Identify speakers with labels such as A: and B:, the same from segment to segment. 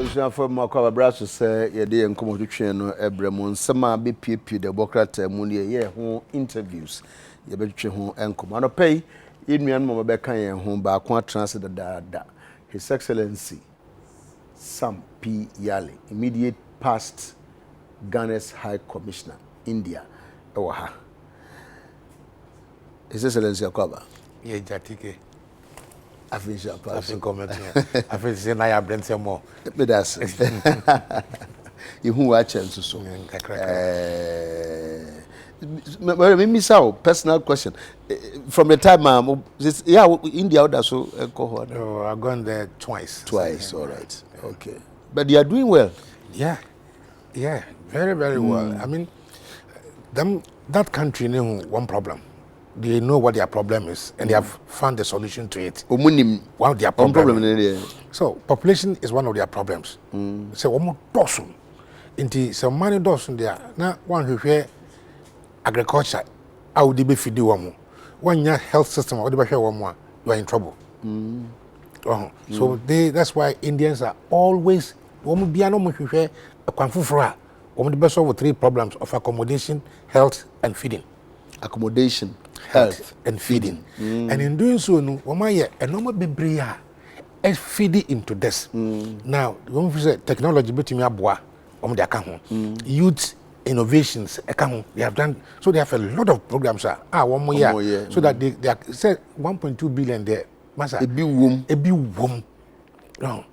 A: Abusha for Makaba Brasso say, ye dear and come to train no Ebremon, Sama BPP, the Democrat, Munia, home interviews. Ye better home and command pay. In me and Mama Becca and home back one transit the da. His Excellency Sam P. Yali, immediate past Ghana's High Commissioner, India, Oaha. His Excellency Akwaba.
B: Ye Jatike.
A: I finish up. I
B: think comment. I feel say na ya brent more.
A: But that's you who watch and so. Me say personal question. From the time India that so cohort.
B: Oh, I've gone there twice.
A: Twice, all right. Okay. But they are doing well.
B: Yeah. Very, very well. I mean, that country knew one problem. They know what their problem is, and they have found the solution to it. One of their problems. So, population is one of their problems. So, one more dozen. Into some money dozen there. Now, one who hear agriculture, how would they be feeding one? One year health system, how would they be one more? You are in trouble. So, that's why Indians are always one be no much a quanfufra. One the best of three problems of accommodation, health, and feeding.
A: Accommodation, health,
B: and feeding. And in doing so, no, a normal baby is feeding into this. Now, when we say technology, but me abwa, their account, youth innovations, account they have done. So they have a lot of programs. 1 more year, so that they are said 1.2 billion there. Masa,
A: a big womb.
B: No.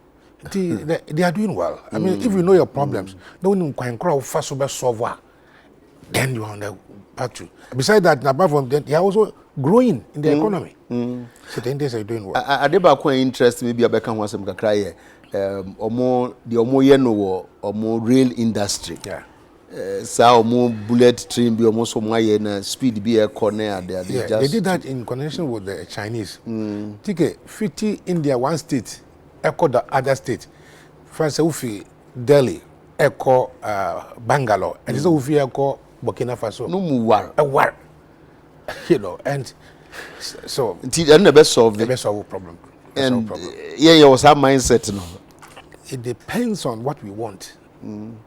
B: They are doing well. I mean, if you know your problems, don't quite crowd fast over solve. Then you are on the path to. Besides that, apart from that, they are also growing in the economy. So the Indians are doing well.
A: I deba quite interest maybe I become one some kakra or more the or more rail industry.
B: Yeah.
A: So more bullet train be almost some way na speed be a corner there.
B: They did that in connection with the Chinese. Take 50 India one state, echo the other state. France Ufi Delhi, echo Bangalore, and this Ufi echo Burkina Faso.
A: No more
B: war. You know, and so
A: the best solve
B: the problem.
A: And yeah, you was have mindset no.
B: It depends on what we want.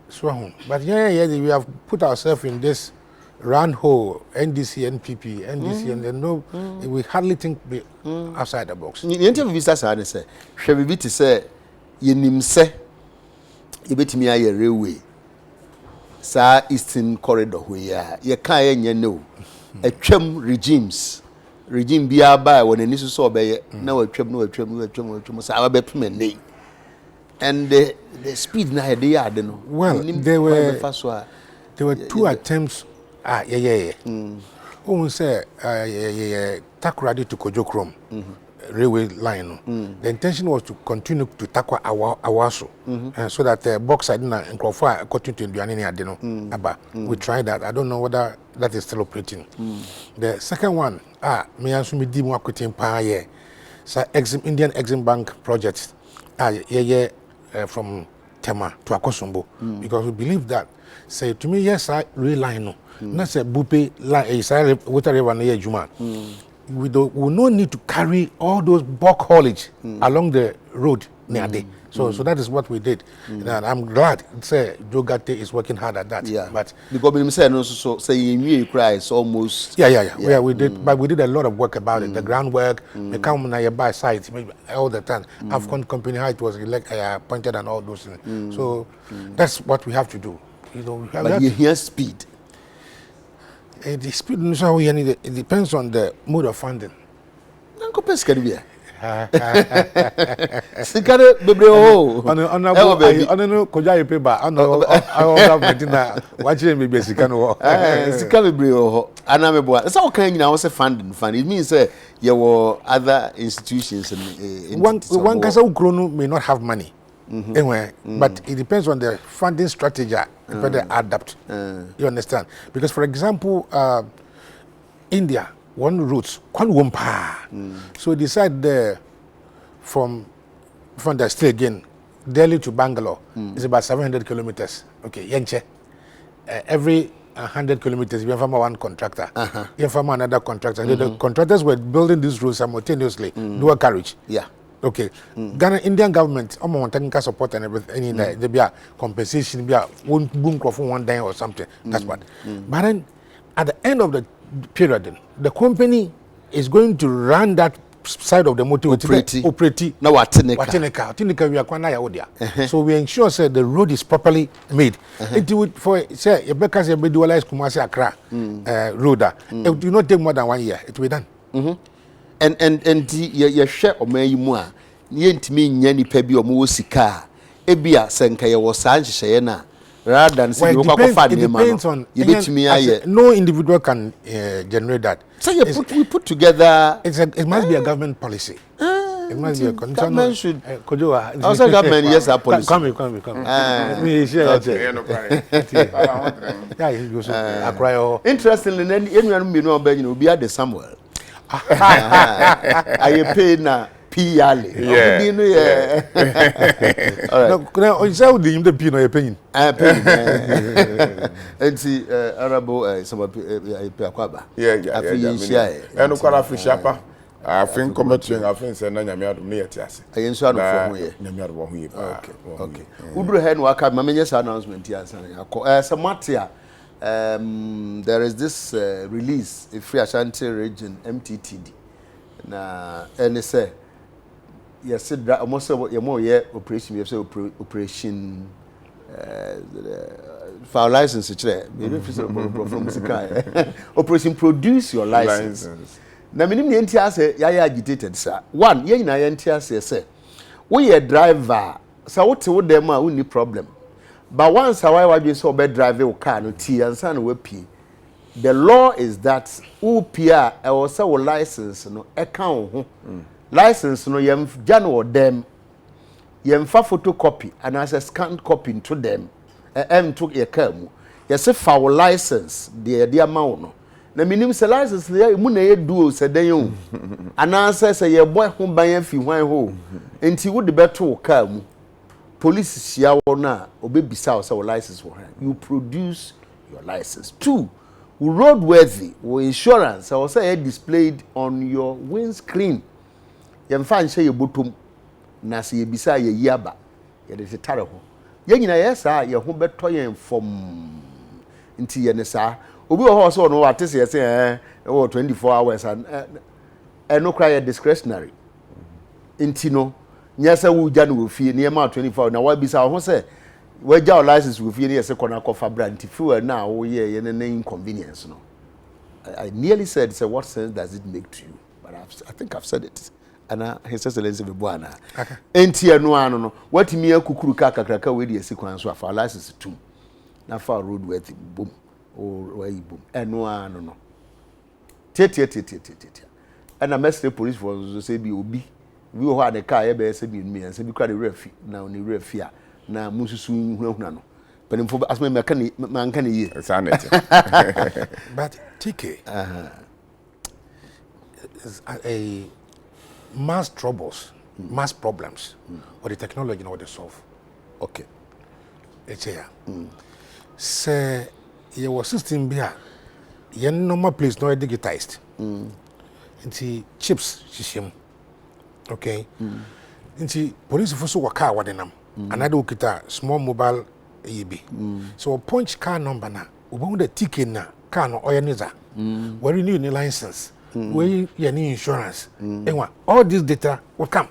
B: So, but we have put ourselves in this round hole, NDC, NPP, NDC, and then no, we hardly think outside the box.
A: The interview visitors are say, shall we be to say, you nim say, you bet me a railway, sa Eastern Corridor, where you can't know a trim regime be by when a new saw by no trim, so I'll bet me. And the speed na they are no.
B: Well, there were two attempts. Who say Takoradi to Kojokrom railway line. The intention was to continue to Takwa Awaso, so that the box I didn't and continue to do anything. I don't know. We tried that. I don't know whether that is still operating. The second one, me asumi di mo akutin pa ye. So Indian Exim Bank project. From Tema to Akosombo, because we believe that. Say to me, yes, I real no. Not say Bupe line, water river near Juma. We no need to carry all those bulk haulage along the road near day. So that is what we did. And I'm glad say Joe Gate is working hard at that.
A: Yeah.
B: But
A: because we say no, so say you cry is almost.
B: Yeah. We did, but we did a lot of work about it. The groundwork, the come na by sites all the time. Afcon company how it was appointed and all those things. So that's what we have to do. You know,
A: but you hear speed.
B: The speed it depends on the mode of funding.
A: Uncle Pesca. Sikare bebre o
B: ono koja ye paper ono government na wachi me be sika no
A: sika bebre o ana me boa so kan nyina wo se funding it means say your other institutions and
B: one kasa ukro no may not have money anyway, but it depends on the funding strategy whether they adapt. You understand? Because for example India one route, so decide there from the state again, Delhi to Bangalore is about 700 kilometers. Okay, Yenche. Every 100 kilometers, you have one contractor. You have another contractor. The contractors were building these roads simultaneously, dual carriage.
A: Yeah.
B: Okay. Ghana Indian government, on technical support and everything, there be a compensation, be a one boom for one day or something. That's what. But then at the end of the period, then, the company is going to run that side of the motor operate.
A: Now
B: Watinika we are quite now. So we ensure say the road is properly made. It would for say a because a dualize Kumasi Accra road. It will not take more than 1 year. It will be done.
A: And ye share or may you more. Yentimi nyani pebi or mo sika. Ebia senka ye was Sanchena. Rather than say
B: it depends on no individual can generate that.
A: So we put together.
B: It must be a government policy. It must be a
A: government should.
B: Also,
A: government yes, a policy.
B: Come.
A: Interestingly, anyone you know about you be at the Samuel. I pay na P.Ali.
B: Yeah. All right. Now, is that the P no opinion?
A: And see, Arabo, some pay akwaba.
C: Yeah. And ukara fishapa. I think committing. I think say na nyame me etiase.
A: I nso ado for ho ye.
C: Nyame ado ho ye.
A: Okay. Udru hen waka mamenye announcement here Samatia. There is this release in Free Ashanti region MTTD. Na and say yes, almost operation. You say operation file license. Operation produce your license. Na minim ye ntia say ya agitated sir. One, ye na ye ntia say we a driver. So what wo dem a we problem. But once a while you so be drive your car no T and san we P. The law is that upia e wo say wo license no e kan ho. License no yem jano or them yem fa photocopy and as a scanned copy to them took your car mu. Yes fa wo license the amount no. Na minim se license ya mu na ye duo se den yo. Ananse se ye boy ho ban fi hwan ho. Enti wo de beto car mu. Police sia wo na obebisa wo se wo license wo han. You produce your license. 2, roadworthy or insurance or say displayed on your windscreen. Yem fa nche ye botom na se ye bisa ye yaba ye de tetare ho. Ye nyina ye sa ye ho beto yen fom. Nti ye ne sa obi ho so no atese ye say 24 hours and no cry discretionary. Nti no nyasa wu ja no ofie ne ma 24 na wa bisa ho say we ja license wo fie ne say kona kofa brand fuel na wo ye ne inconvenience no. I nearly said say what sense does it make to you? But I think I've said it. Ana His Excellency Bwana. Enti anu anu no watimi akukuru ka kakraka we de sequence so afa license tum. Na fa road worth boom or why boom. Anu anu no. Tie. Ana mestre police for say bi obi. We ho ade car ye be say bi me say bi kwa de refi na oni refi a na mususu hunahuna no. Penimfo asme me kan man kan ye.
B: But TK a mass troubles, mass problems, or the technology now they solve.
A: Okay.
B: It's here. Say your system here, your normal place not digitized. Into chips system. Okay. Into police force work car what them. Another kita small mobile EB. So punch car number na. Ubo the ticket na car no oyaniza. Where you need license. Where you need insurance. All this data will come.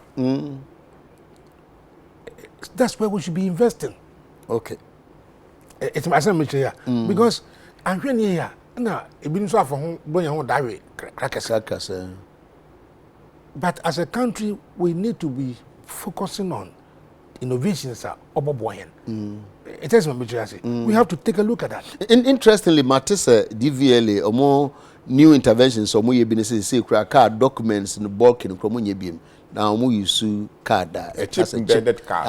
B: That's where we should be investing.
A: Okay.
B: It's my here because I'm here. Na ebin so afọ ho bonya ho dawe crackers. But as a country we need to be focusing on innovations are oboboyen. It is my major. We have to take a look at that.
A: Interestingly, Matisa DVLA or more new interventions or more businesses say card documents in the bulk in Kromunye now more use card
C: a chip embedded card.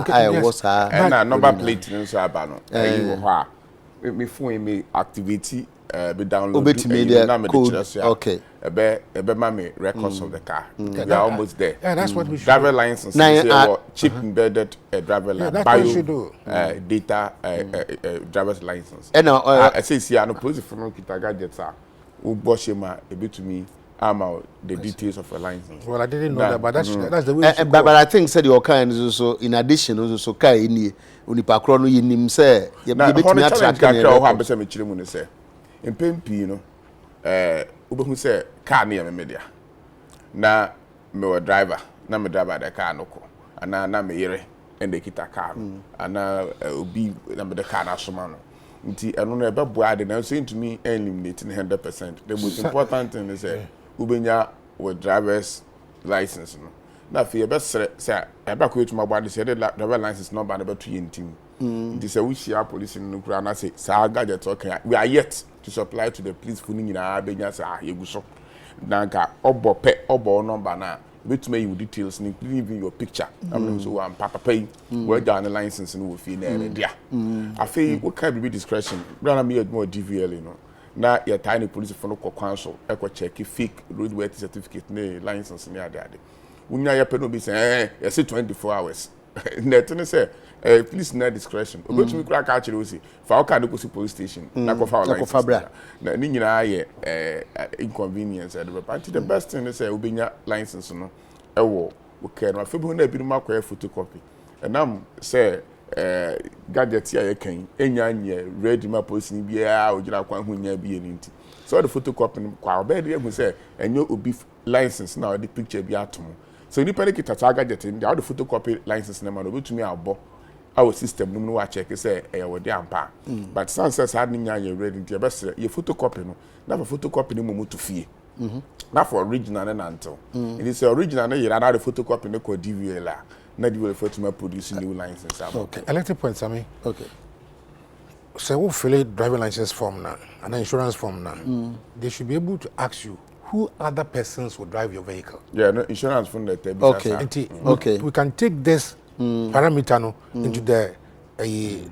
A: I was
C: and a number plate in Sabano. Me phone me activity be download
A: media code. Okay.
C: Ebe mami records of the car. We are almost there.
B: Yeah, that's what we should
C: driver
B: do.
C: license chip embedded driver license.
B: That's what we should do.
C: Data driver's license.
A: And
C: I say see no police for no kita gadgets are. Uboshema a bit to me the details of a license.
B: Well, I didn't know that, but that's the way.
A: But I think said your kind is also in addition also kai ni unipa kro no yinim say ye betimi attract
C: na ho abese me kire mu ne say empempi no obehu say car na me media na me wa driver na me driver the car no ko ana na me yere and the kita car ana obi na me the car na soma no nti eno na ebe boa de na so into me eliminate 100%. The most important thing is ubenya with driver's license no na fe ebe say ebe ko etuma boa de say the driver license number na be to yentim nti say we share police no kura na say sa gadget okay we are yet to supply to the police for nyina abenya say yeguso na ka obo number na betuma you details including even your picture so am papa pay where down the license no we fi na dia afi we can be discretion brana me more DVL you know na your tiny police for no council e ko check fake roadworthy certificate na license ni ade unya ya pe no be say you say 24 hours net no say please na discretion obetumi kura ka kire osi fa o ka de ko si police station na ko fa license na ni nyina ye inconvenience at the best thing is say obenya license no ewo okay no afi bi na bi no makoya photocopy and am say gadget ya kan enya nye ready ma police ni bia ogira kwa hu nya bi enti so the photocopy kwa obedi ehun say enyo obi license na the picture bi atom so ni pele kita gadget ndi the photocopy license na ma no betumi abo our system no wa check say we dey ampa but sans had nya ye ready ndi be say ye photocopy no na photocopy ni mo to fie na for original na until it is original na ye rather the photocopy no ko DVL na DVL for to produce new license.
B: Okay, electric point Sammy.
A: Okay,
B: so we fill a driving license form now and an insurance form now. They should be able to ask you who other persons will drive your vehicle.
C: Yeah, no insurance from the
B: okay. Okay, we can take this parameter no into the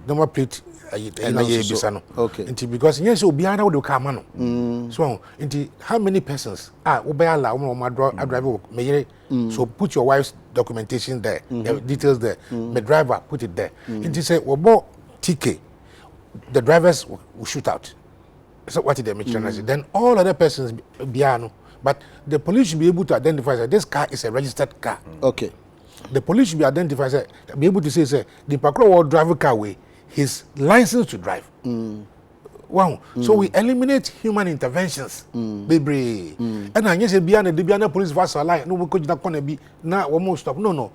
B: number plate
A: okay.
B: Because yes, obiara would come no. So how many persons obiara driver so put your wife's documentation there, details there. The driver put it there. It say obo TK, the drivers will shoot out. So what did they mention? Then all other persons biano, but the police should be able to identify that this car is a registered car.
A: Okay.
B: The police should be identified, be able to say, the Pakro will drive a car way, his license to drive. Wow. So we eliminate human interventions. Baby. And I say, Biana police was alive. No, we could not be now almost stop. No.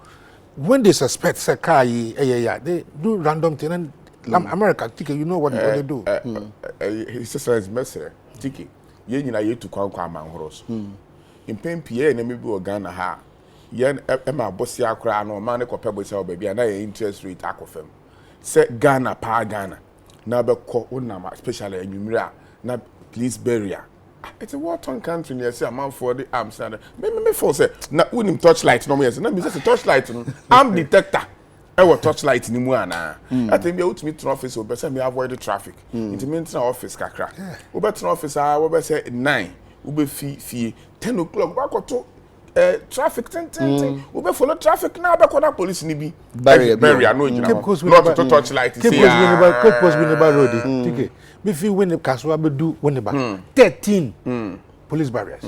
B: When they suspect a car, they do random thing. And America, Tiki, you know what they do.
C: His sister is messy. Tiki, you know, to call Kwama Horos. In Pain Pierre, and maybe Ghana ha. Yen Emma Bossia Cra no man ko pebo say baby and interest rate akofem say Ghana pa Ghana na be ko unama especially enwumira na police barrier it's a war-torn country near say amount for the arms and me for say na unim torchlight no me say na me say torchlight no arm detector e wo torchlight ni mu ana atem be ultimate turn office o be say me avoid the traffic it means na office kakra o be turn office we be say 9 we be fie 10 o'clock ba ko to traffic ten we be follow traffic now be call police ni bi barrier no you know not to touch light see
B: Cape Coast we never road okay me feel when the castle be do when the 13 police barriers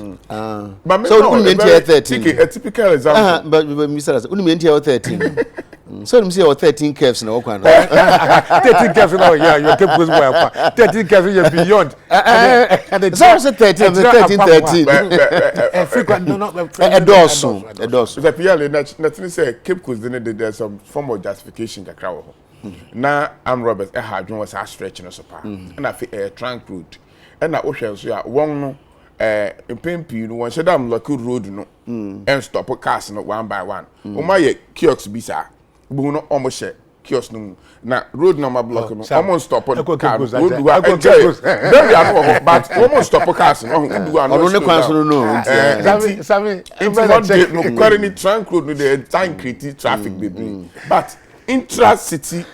C: but
A: so we maintain 13
C: a typical example
A: but Mr. we maintain 13 so you say 13 curves na okwan
B: 13 curves now yeah your Cape Coast boy 13 curves you beyond
A: and so 13
B: frequent no
A: edoso
C: the PL nothing say Cape Coast there's some form of justification kakra wo na am Robert hadwon was a stretch no so pa na fi trunk road na wo hwe so ya won no impempi no won say dam lucky road no and stop cars no one by one o ma ye kiosks bi sa bu no almost kiosk no na road number block no almost stop on car road very ano but almost stop cars no do
A: no ne kwan so no
B: Sami
C: no carry trunk road no the time create traffic baby but intra-city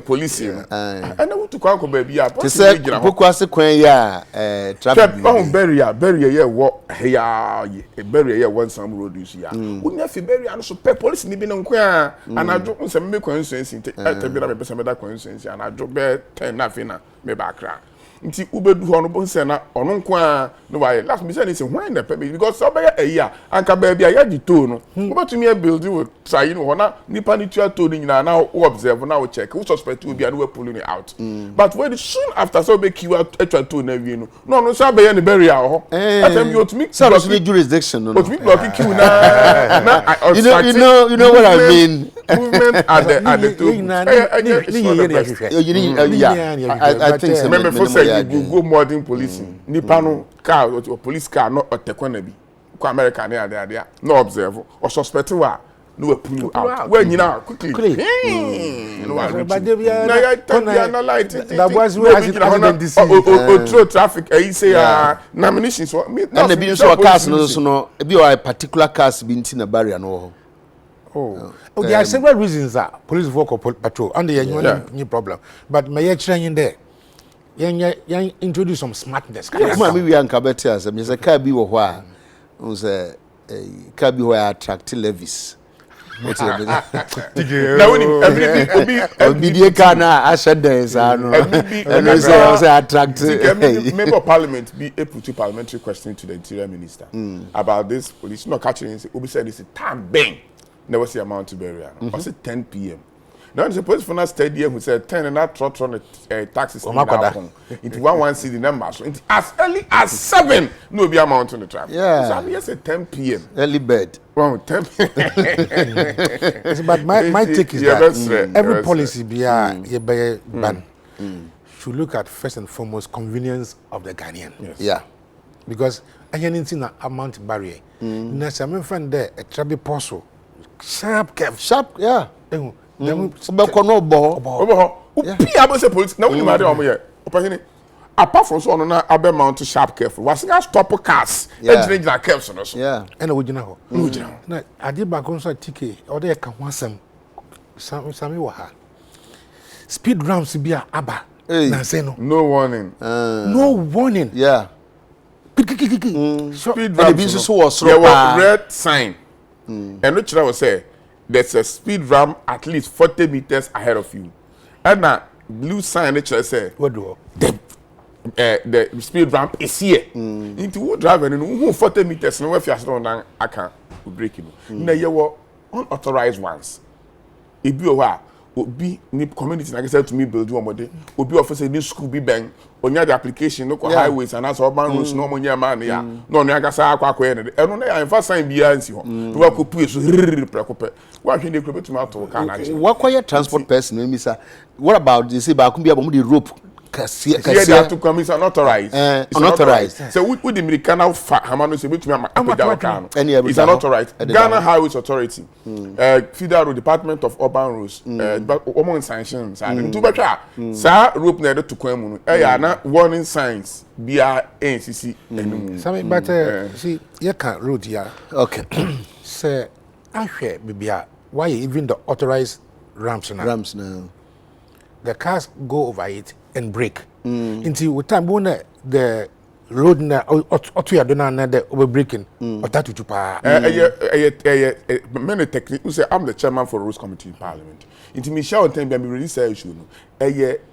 C: police and I want to call baby ya
A: to say bokwase kwan ya traffic
C: barrier here what here barrier here one some road use ya unya fi barrier no so police ni bi no nkwa and ajo nse me kwan nsensi te bi na me pesa me da kwan nsensi and ajo be 10 na fi na me ba kra nti ubedu ho no bo se na ono nko a no why last me say ni say when the permit because so be a year anka ba bia ya di to no obetumi e build with try no ho na nipa ni tua to ni nyina na wo observe na wo check wo suspect wo bia no we pulling it out but when soon after so be kiwa atwa to na wi no so be ya ni burial ho atem you to me
A: so jurisdiction no
C: but me block kiw na
A: you know what I mean
C: movement at the two
A: I think so.
C: Remember for say you go modern policing nipa no car or police car no otekwana bi ko America na there no observe or suspect wa no we pull out when you now quickly no but they analyze
B: that was where
C: I throw traffic I say nomination so
A: and the be so cars no be a particular cars be in a barrier no.
B: There are several reasons that police work or patrol and the any problem. But my training there, you introduce some smartness.
A: We are Kabeti as a car be where was a car be where attract levies. Now every car now I said there is and attract
C: member of parliament be able to parliamentary question to the interior minister about this police not catching we said it's a time bang. Never see amount to bury. Was it 10 p.m. Now the police for that stadium who said 10 and that trot on the taxes into 1 city number. So as early as 7 no be amount on the traffic.
A: Yeah.
C: So I say 10 p.m.
A: early bed.
C: Well, 10
B: but my take is that every policy be ban should look at first and foremost convenience of the Ghanaian.
A: Yes. Yeah.
B: Because I ain't seen an amount barrier. Now some friend there a travel postal. Sharp,
A: yeah.
C: Police. Now we matter on here. Apart from so na abe mount sharp careful. Was na stop cars. Engineer na careful no so.
B: Yeah. And original ho. Original. Na ade ba kon so ticket or dey ka ho asem. Sami wa ha. Speed ramps be aba. Na say no.
C: No warning.
B: No warning.
A: Yeah.
C: Speed ramps was red sign. And which I will say, there's a speed ramp at least 40 meters ahead of you. And now, blue sign which I say,
B: what do
C: the speed ramp is here. Into who driving who 40 meters, no if you are down, I can't break it. Now you were unauthorized ones. It be a be ni community like I said to me build one more day. Obi officer ni school be bang. Onya the application no highways and as urban roads no money man ya. No no agasa akwa e no na ya first sign bia nsi ho. No wa ko pu so prekope. Wa hwe dey to ma to car na.
A: What quiet transport person we sir. What about they say ba kun bia the rope
C: here they have to come is unauthorized.
A: Unauthorized.
C: So with the American Hamano say between it's unauthorized. Ghana Highways Authority, Federal Department of Urban Roads, but Omo sanctions and to betcha. Sir rope na to kwemu. Na warning signs bia NCC enum.
B: Some but see you can road here.
A: Okay.
B: Say ahwe bibia why even the authorized ramps now. The cars go over it and break. Until time when the road na otu ya dona na the over breaking or that to pa.
C: Many techniques. Say I'm the chairman for Roads Committee in Parliament. Into Michelle and Tembe really say issue no.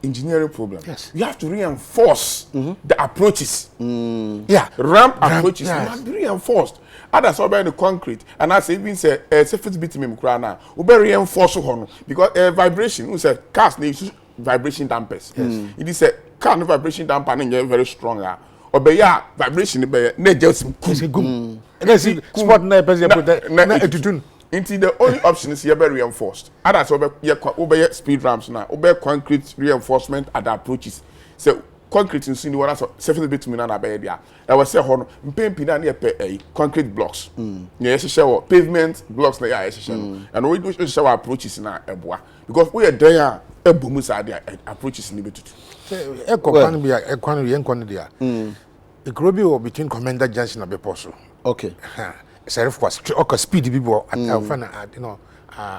C: Engineering problem.
B: Yes.
C: You have to reinforce the approaches.
B: Yeah.
C: Ramp approaches must be reinforced. Others are the concrete and as even say surface bitumen kra na we be reinforce ho because vibration we say cars need vibration dampers. Yes. It is a car no vibration damper na very strong obeya vibration be na just
B: gum. And see spot na person put na etutun.
C: Into the only option is you be reinforced. Others be speed ramps now. Be concrete reinforcement at the approaches. So concrete in sini one surface bitumen na be there. I was say ho mpempi na na pe concrete blocks. Na yeshe pavement blocks na ya yeshe no. And we do show approaches na eboa because we are there ebomu sa there approaches ni betutu.
B: Ekwan bia ekwan yenkwan dia. Ikrobi o between Commander Junction and Beposo.
A: Okay.
B: Serif was speed people at Alfana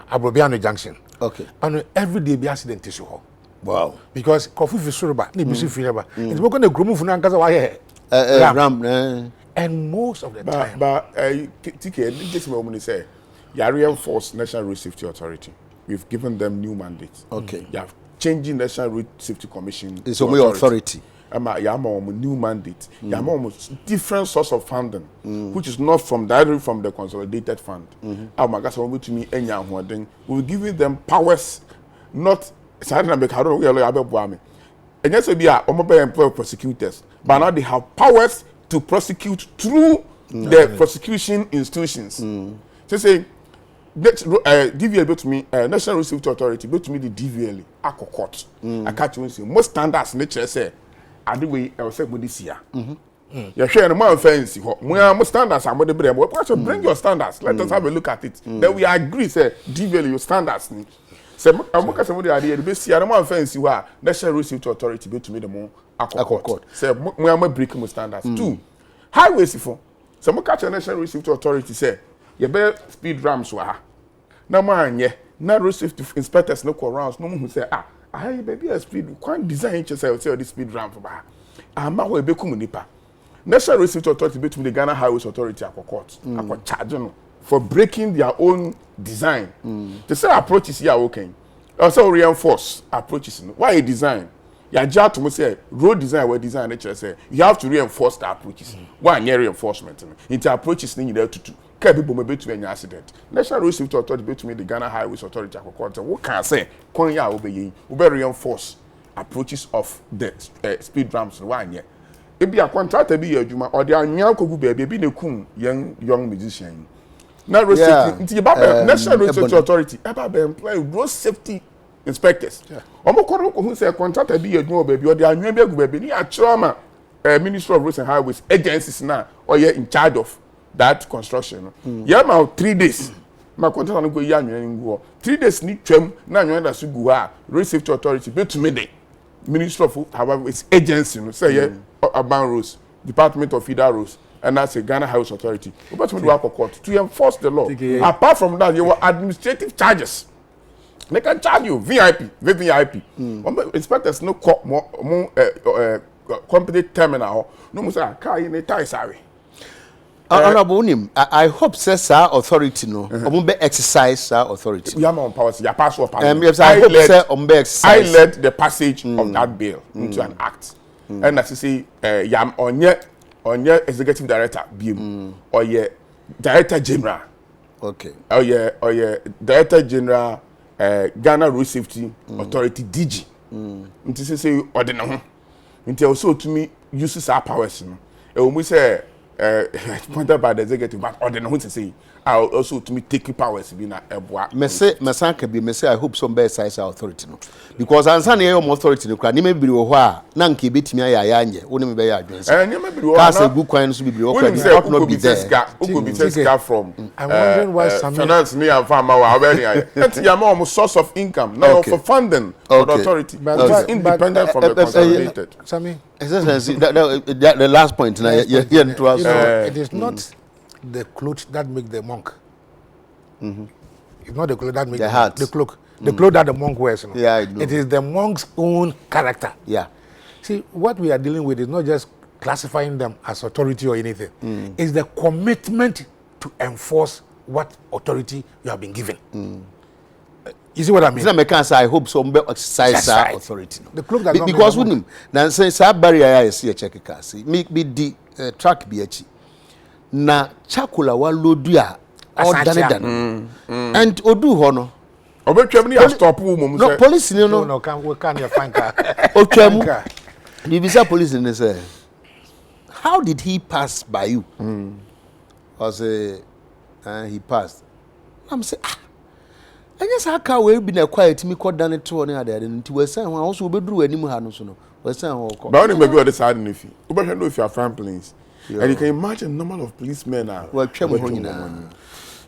B: Abrobiano Junction.
A: Okay.
B: And every day be accident is ho.
A: Wow.
B: Because coffee fi suruba ni bisu fi reba. It's going to grow move na nkaza wa here.
A: Ram.
B: And most of the time.
C: But TK, this moment say, you reinforce National Road Safety Authority. We've given them new mandates.
A: Okay.
C: You have changing National Road Safety Commission.
A: It's a way authority.
C: new mandate. Different source of funding, which is not directly from the consolidated fund. We're giving them powers, not. I don't know. And yes, we are employ prosecutors, but now they have powers to prosecute through the prosecution institutions. So say, DVL to me, National Road Safety Authority, to me the DVL, Ako Court. I catch you say most standards nature say, I do we say this year. You're sharing more fancy. Most standards are more the brain. Bring your standards. Let us have a look at it. Then we agree, say DVL your standards. Say, I'm looking at some of the idea. The best year, more fancy. Why National Road Safety Authority to me the more Ako Court. Say, we are breaking standards. 2, highways for. Some catch a National Road Safety Authority say. You better speed ramps wa. Na man ye, na road safety inspectors no rounds no who say I baby a speed quite design yourself say this speed ramp ba. Ama we be kum nipa. National Road Safety Authority between the Ghana Highways Authority akọ court. Akọ charge no for breaking their own design. They say approaches here okay. Also reinforce approaches no. Why design? Ya judge to say road design where design nature say you have to reinforce the approaches. Why near reinforcement? Into approaches need there to people may be to any accident. National Road Safety Authority between the Ghana Highways Authority what can say Konya obey reinforce approaches of the speed ramps one year. If be a contractor be a juma or the annual could be nekum young musician. Now road safety National Road Safety Authority about employ road safety inspectors. Omo who say contractor be a juma baby or the annual baby ni a trauma Ministry of Roads and Highways agencies now or you're in charge of that construction. Yeah, now 3 days. My contractor go ya go. 3 days ni twem na nyo da su gu ha. Road Safety Authority be to me the Ministry of Highways agency no say yeah urban roads, Department of Feeder Roads and that's a Ghana Highways Authority. But to work court to enforce the law. Apart from that, you were administrative charges. They can charge you VIP. Inspectors no more competent terminal. No more say car in a tie sorry.
A: Honorable Nim, I hope says our authority no. Be exercise our authority.
C: We have on powers. Your password.
A: Yes, I hope say exercise.
C: I led the passage of that bill into an act, and as you say, yam on your executive director, BM, or your director general.
A: Okay.
C: Or your director general, Ghana Road Safety Authority DG. Until say ordinary. Until also to me uses our powers. And we say. Pointed by the executive, but or the no to say I also to me take powers be na eboa. Me say I hope some be size authority no because ansa na your authority no kra ni me biri wo ho a na nke betimi aya anye wo ni me be ya adwense ni me biri wo na
A: gu kwan so bibiri wo kra ni not be there
C: who be scar from
B: I'm wondering why some
C: finance me and farmer wa very that ya more source of income now for funding for the authority but independent from the consolidated.
B: Sammy,
A: the last point now
B: it is not the clothes that make the monk. It's not the clothes that make the cloak. The clothes that the monk wears. No?
A: Yeah, I know.
B: It is the monk's own character.
A: Yeah.
B: See, what we are dealing with is not just classifying them as authority or anything. It's the commitment to enforce what authority you have been given. You see what I mean?
A: I hope some exercise our authority.
B: The cloak that
A: because we him now say barrier is here check car make be the track be achi na chakula wa lodu a odanedane and odu ho no
C: obetwam ni stop woman
A: no police no
B: can you find car
A: otwam the visa police ni say how did he pass by you I say he passed I'm say I just how car we be na quiet me call down to one other nti we say ho also obeduru anim ha no so no we say ho ko
C: but when maybe on the side if you obehwe no if you are fan planes and you can imagine number of policemen are
A: well twem ho nyina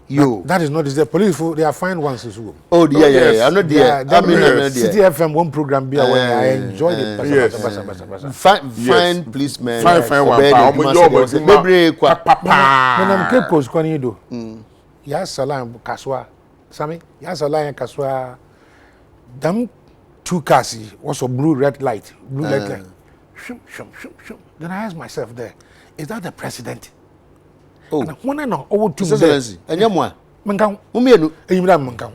A: yo
B: that is not the police they are fine ones as well.
A: Oh yeah I'm not there I mean
B: City FM one program be where I enjoyed it
A: fine policemen
C: fine one
A: bebre kwa
B: papa na mkeko kwani do ya salam kaswa Sammy, yes, a lion kaswa. Them two cars was a blue red light. Shum. Then I asked myself there, is that the president?
A: Oh,
B: and when I know over 2
A: minutes. And you more?
B: Mankang.
A: Umienu.
B: And you Mankang.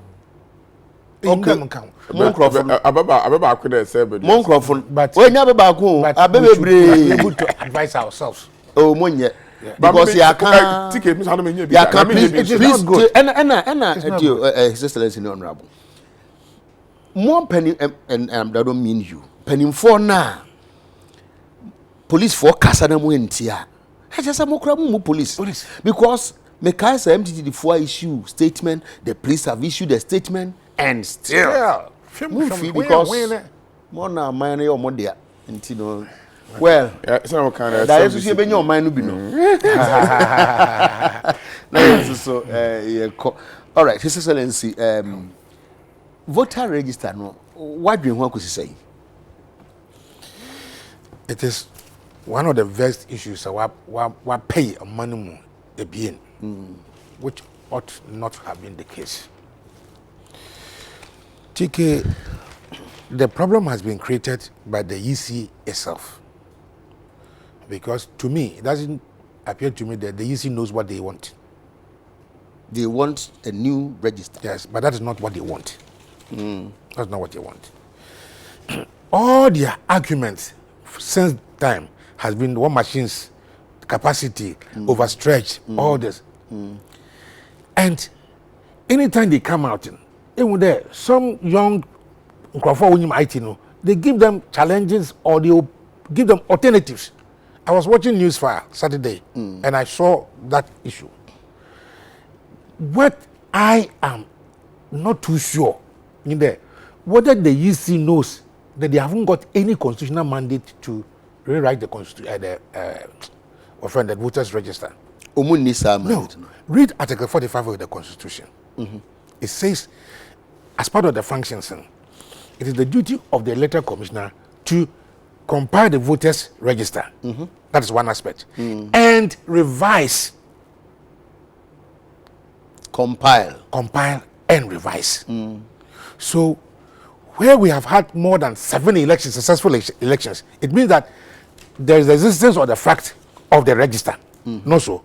C: Ababa could have said, but
A: when you have a
B: be able to advise ourselves.
A: Oh, money. Because you can't
C: ticket,
A: please, and His Excellency Honorable. More penny, and that don't mean you. Penny for now. Police for Casanamu and Tia. I just have more police. Because Mekasa MTT4 issue statement, the police have issued a statement, and still. Because more now, mine or more dear. Well,
C: it's not kind of
A: that is even your mind. So, all right, His Excellency, voter register. No, what do you want to say?
B: It is one of the vexed issues. What pay a money a being, which ought not have been the case. TK, the problem has been created by the EC itself. Because to me, it doesn't appear to me that the EC knows what they want.
A: They want a new register.
B: Yes, but that is not what they want. That's not what they want. All their arguments since time has been one machine's capacity, overstretched, all this. And anytime they come out, even there, some young they give them challenges or they give them alternatives. I was watching Newsfire Saturday and I saw that issue. What I am not too sure in there, whether the EC knows that they haven't got any constitutional mandate to rewrite the constitution, the voters register. No. Read Article 45 of the Constitution. It says, as part of the functions, it is the duty of the electoral commissioner to compile the voters register. That is one aspect. And revise.
A: Compile
B: and revise. So where we have had more than 7 elections, successful elections, it means that there is the existence of the fact of the register. No so.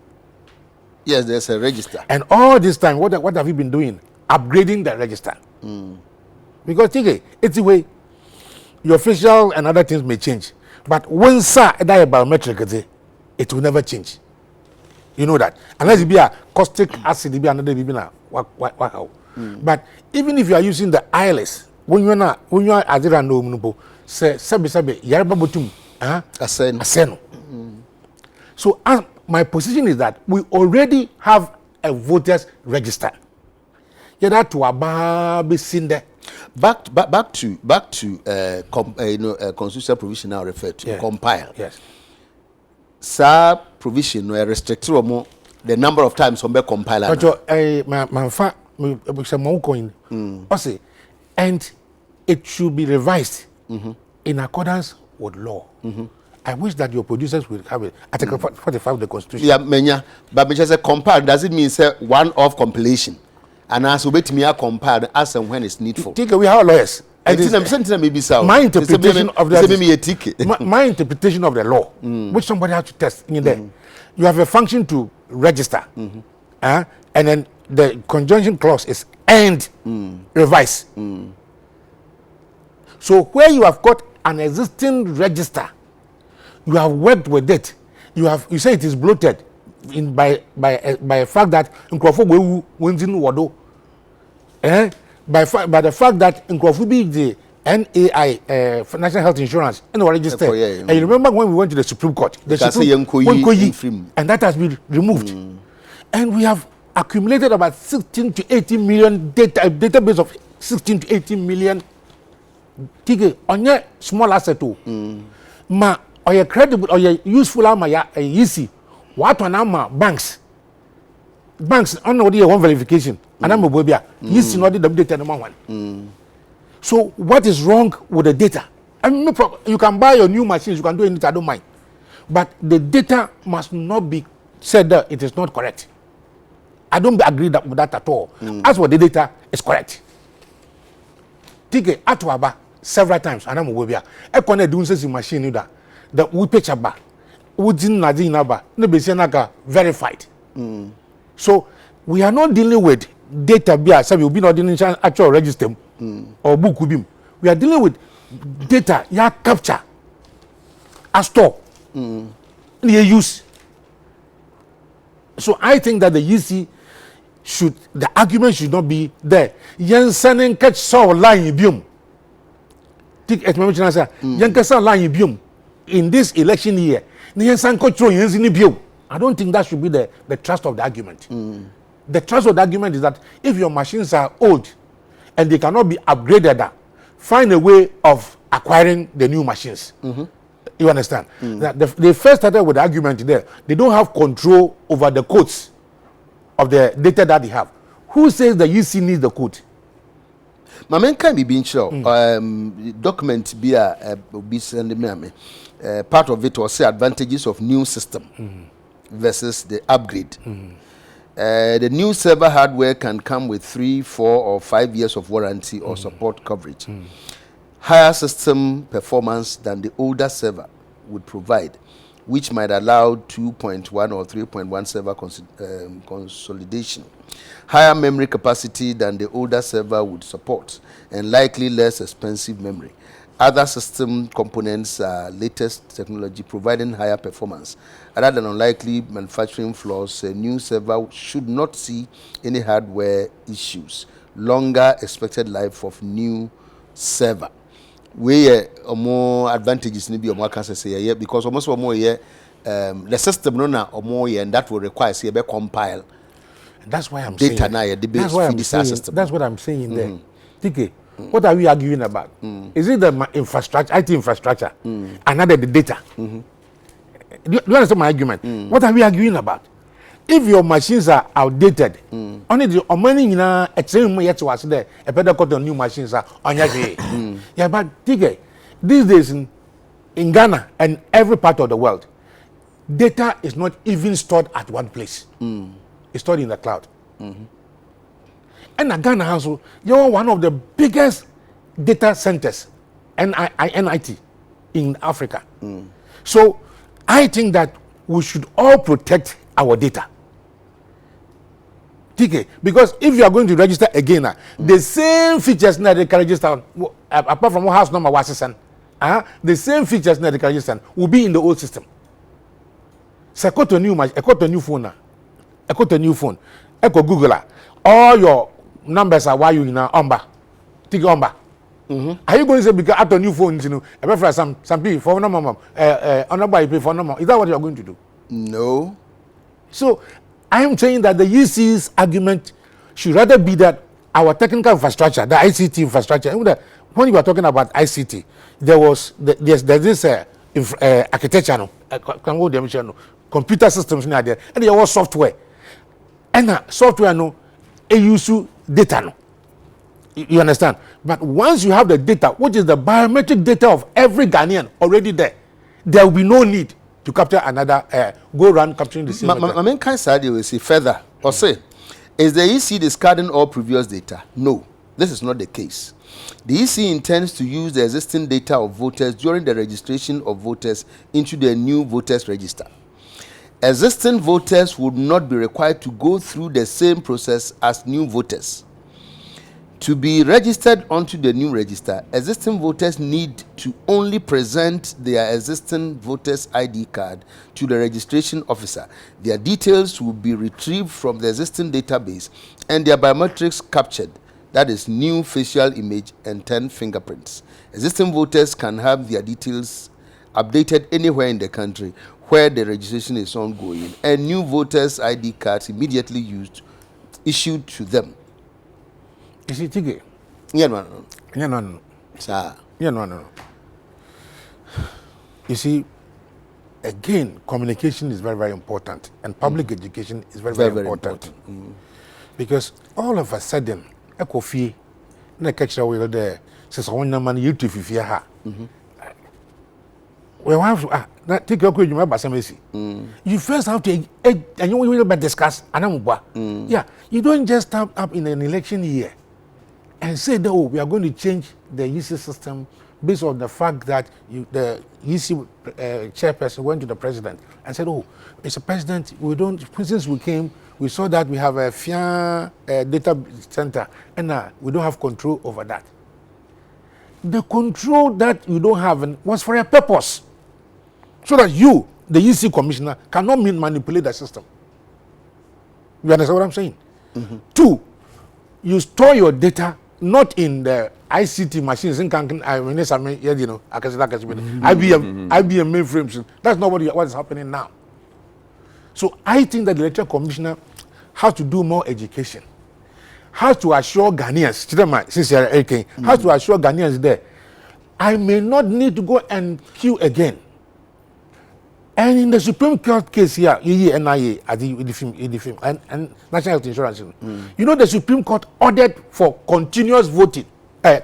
A: Yes, there's a register.
B: And all this time, what have you been doing? Upgrading the register. Because it's the way your official and other things may change. But when that biometric, it will never change. You know that. Unless it be a caustic acid, it be another baby now. But even if you are using the ILS, when you are Azira no say sabe yarba botum aseno. So my position is that we already have a voters register. Yeah, that to ababe sinde.
A: Back to constitutional provision now referred to compile.
B: Yes.
A: Sir provision no restrict the number of times on be compiler.
B: And it should be revised in accordance with law. I wish that your producers will have it. Article 45 of the Constitution.
A: Yeah, menya. But me just say compile. Does it mean say one-off compilation? And as we me a compile as and when it's needful.
B: We have lawyers.
A: And
B: my interpretation of the my interpretation of the law, which somebody has to test in there. You have a function to register, and then the conjunction clause is and revise. So where you have got an existing register, you have worked with it. You say it is bloated by a fact that by the fact that be the NAI National Health Insurance and registered. And you remember when we went to the Supreme Court, and that has been removed. And we have accumulated about 16 to 18 million database of 16 to 18 million on your small asset too. Ma or your credible or your useful easy. What on banks on the one verification and I'm a baby. Easy not the data number one. So what is wrong with the data? I mean, no problem. You can buy your new machines, you can do anything, I don't mind. But the data must not be said that it is not correct. I don't agree with that at all. As for the data, it's correct. Take Atuaba several times, and I'm a baby. I can't do this machine either. The we pitch about within Nadinaba, no be verified. So we are not dealing with data be as we be not in actual register or book bim. We are dealing with data ya capture a store use. So I think that the EC the argument should not be there. Yen catch saw line bium. Take explanation answer. Yen catch line bium in this election year. Yen san control yen bium. I don't think that should be the thrust of the argument. The thrust of the argument is that if your machines are old and they cannot be upgraded, find a way of acquiring the new machines. You understand? That they first started with the argument there. They don't have control over the codes of the data that they have. Who says the EC needs the code?
A: My man can be being sure. Document be sending me. Part of it was the advantages of new system versus the upgrade. The new server hardware can come with 3, 4, or 5 years of warranty or support coverage. Higher system performance than the older server would provide, which might allow 2.1 or 3.1 server consolidation. Higher memory capacity than the older server would support, and likely less expensive memory. Other system components are latest technology providing higher performance. Other than unlikely manufacturing flaws, a new server should not see any hardware issues. Longer expected life of new server. We more advantages maybe or more can say because almost more the system or more and that will require say compile.
B: That's why I'm
A: data
B: saying. That's what I'm saying there. TK, what are we arguing about? Is it the infrastructure, IT infrastructure, another the data? Do you understand my argument? What are we arguing about? If your machines are outdated, only the money in a yet was there, a better cut on new machines are on your way. Yeah, but TK, these days in Ghana and every part of the world, data is not even stored at one place. It's stored in the cloud. And Ghana also, you're one of the biggest data centers, NIT, in Africa. So I think that we should all protect our data. TK, because if you are going to register again, the same features that they can register, apart from what house number was the same features that they can register will be in the old system. So I got a new phone I got a new phone. I go Google all your numbers are why you in Umba. Take Umba. Are you going to say because after new phones, I prefer some people for no mom, on pay for no more. Is that what you are going to do?
A: No.
B: So I am saying that the EC's argument should rather be that our technical infrastructure, the ICT infrastructure. When you were talking about ICT, there's this architecture, computer systems in there, and there was software. And software it use data. You understand? But once you have the data, which is the biometric data of every Ghanaian already there will be no need to capture another go around capturing the same.
A: My main kind side will say further or say, is the EC discarding all previous data? No, this is not the case. The EC intends to use the existing data of voters during the registration of voters into the new voters register. Existing voters would not be required to go through the same process as new voters. To be registered onto the new register, existing voters need to only present their existing voters ID card to the registration officer. Their details will be retrieved from the existing database and their biometrics captured, that is new facial image and 10 fingerprints. Existing voters can have their details updated anywhere in the country where the registration is ongoing, and new voters ID cards immediately issued to them.
B: You see, Tige?
A: No.
B: Sir. No. You see, again, communication is very, very important, and public education is very, very important. Because all of a sudden, a coffee, na catch away there, says one man you to fear. We have to take your question about Basamesi. You first have to, and you will discuss, and yeah, you don't just stand up in an election year and say that, oh, we are going to change the UC system based on the fact that the EC chairperson went to the president and said, "Oh, Mr. President, since we came, we saw that we have a FIA data center, and we don't have control over that." The control that you don't have was for a purpose, so that you, the EC commissioner, cannot manipulate the system. You understand what I'm saying? Mm-hmm. 2, you store your data not in the ICT machines, IBM mainframes. That's not what is happening now. So I think that the electoral commissioner has to do more education, has to assure Ghanaians, has to assure Ghanaians there, I may not need to go and queue again. And in the Supreme Court case here, NIA, and National Health Insurance, you know, the Supreme Court ordered for continuous voting,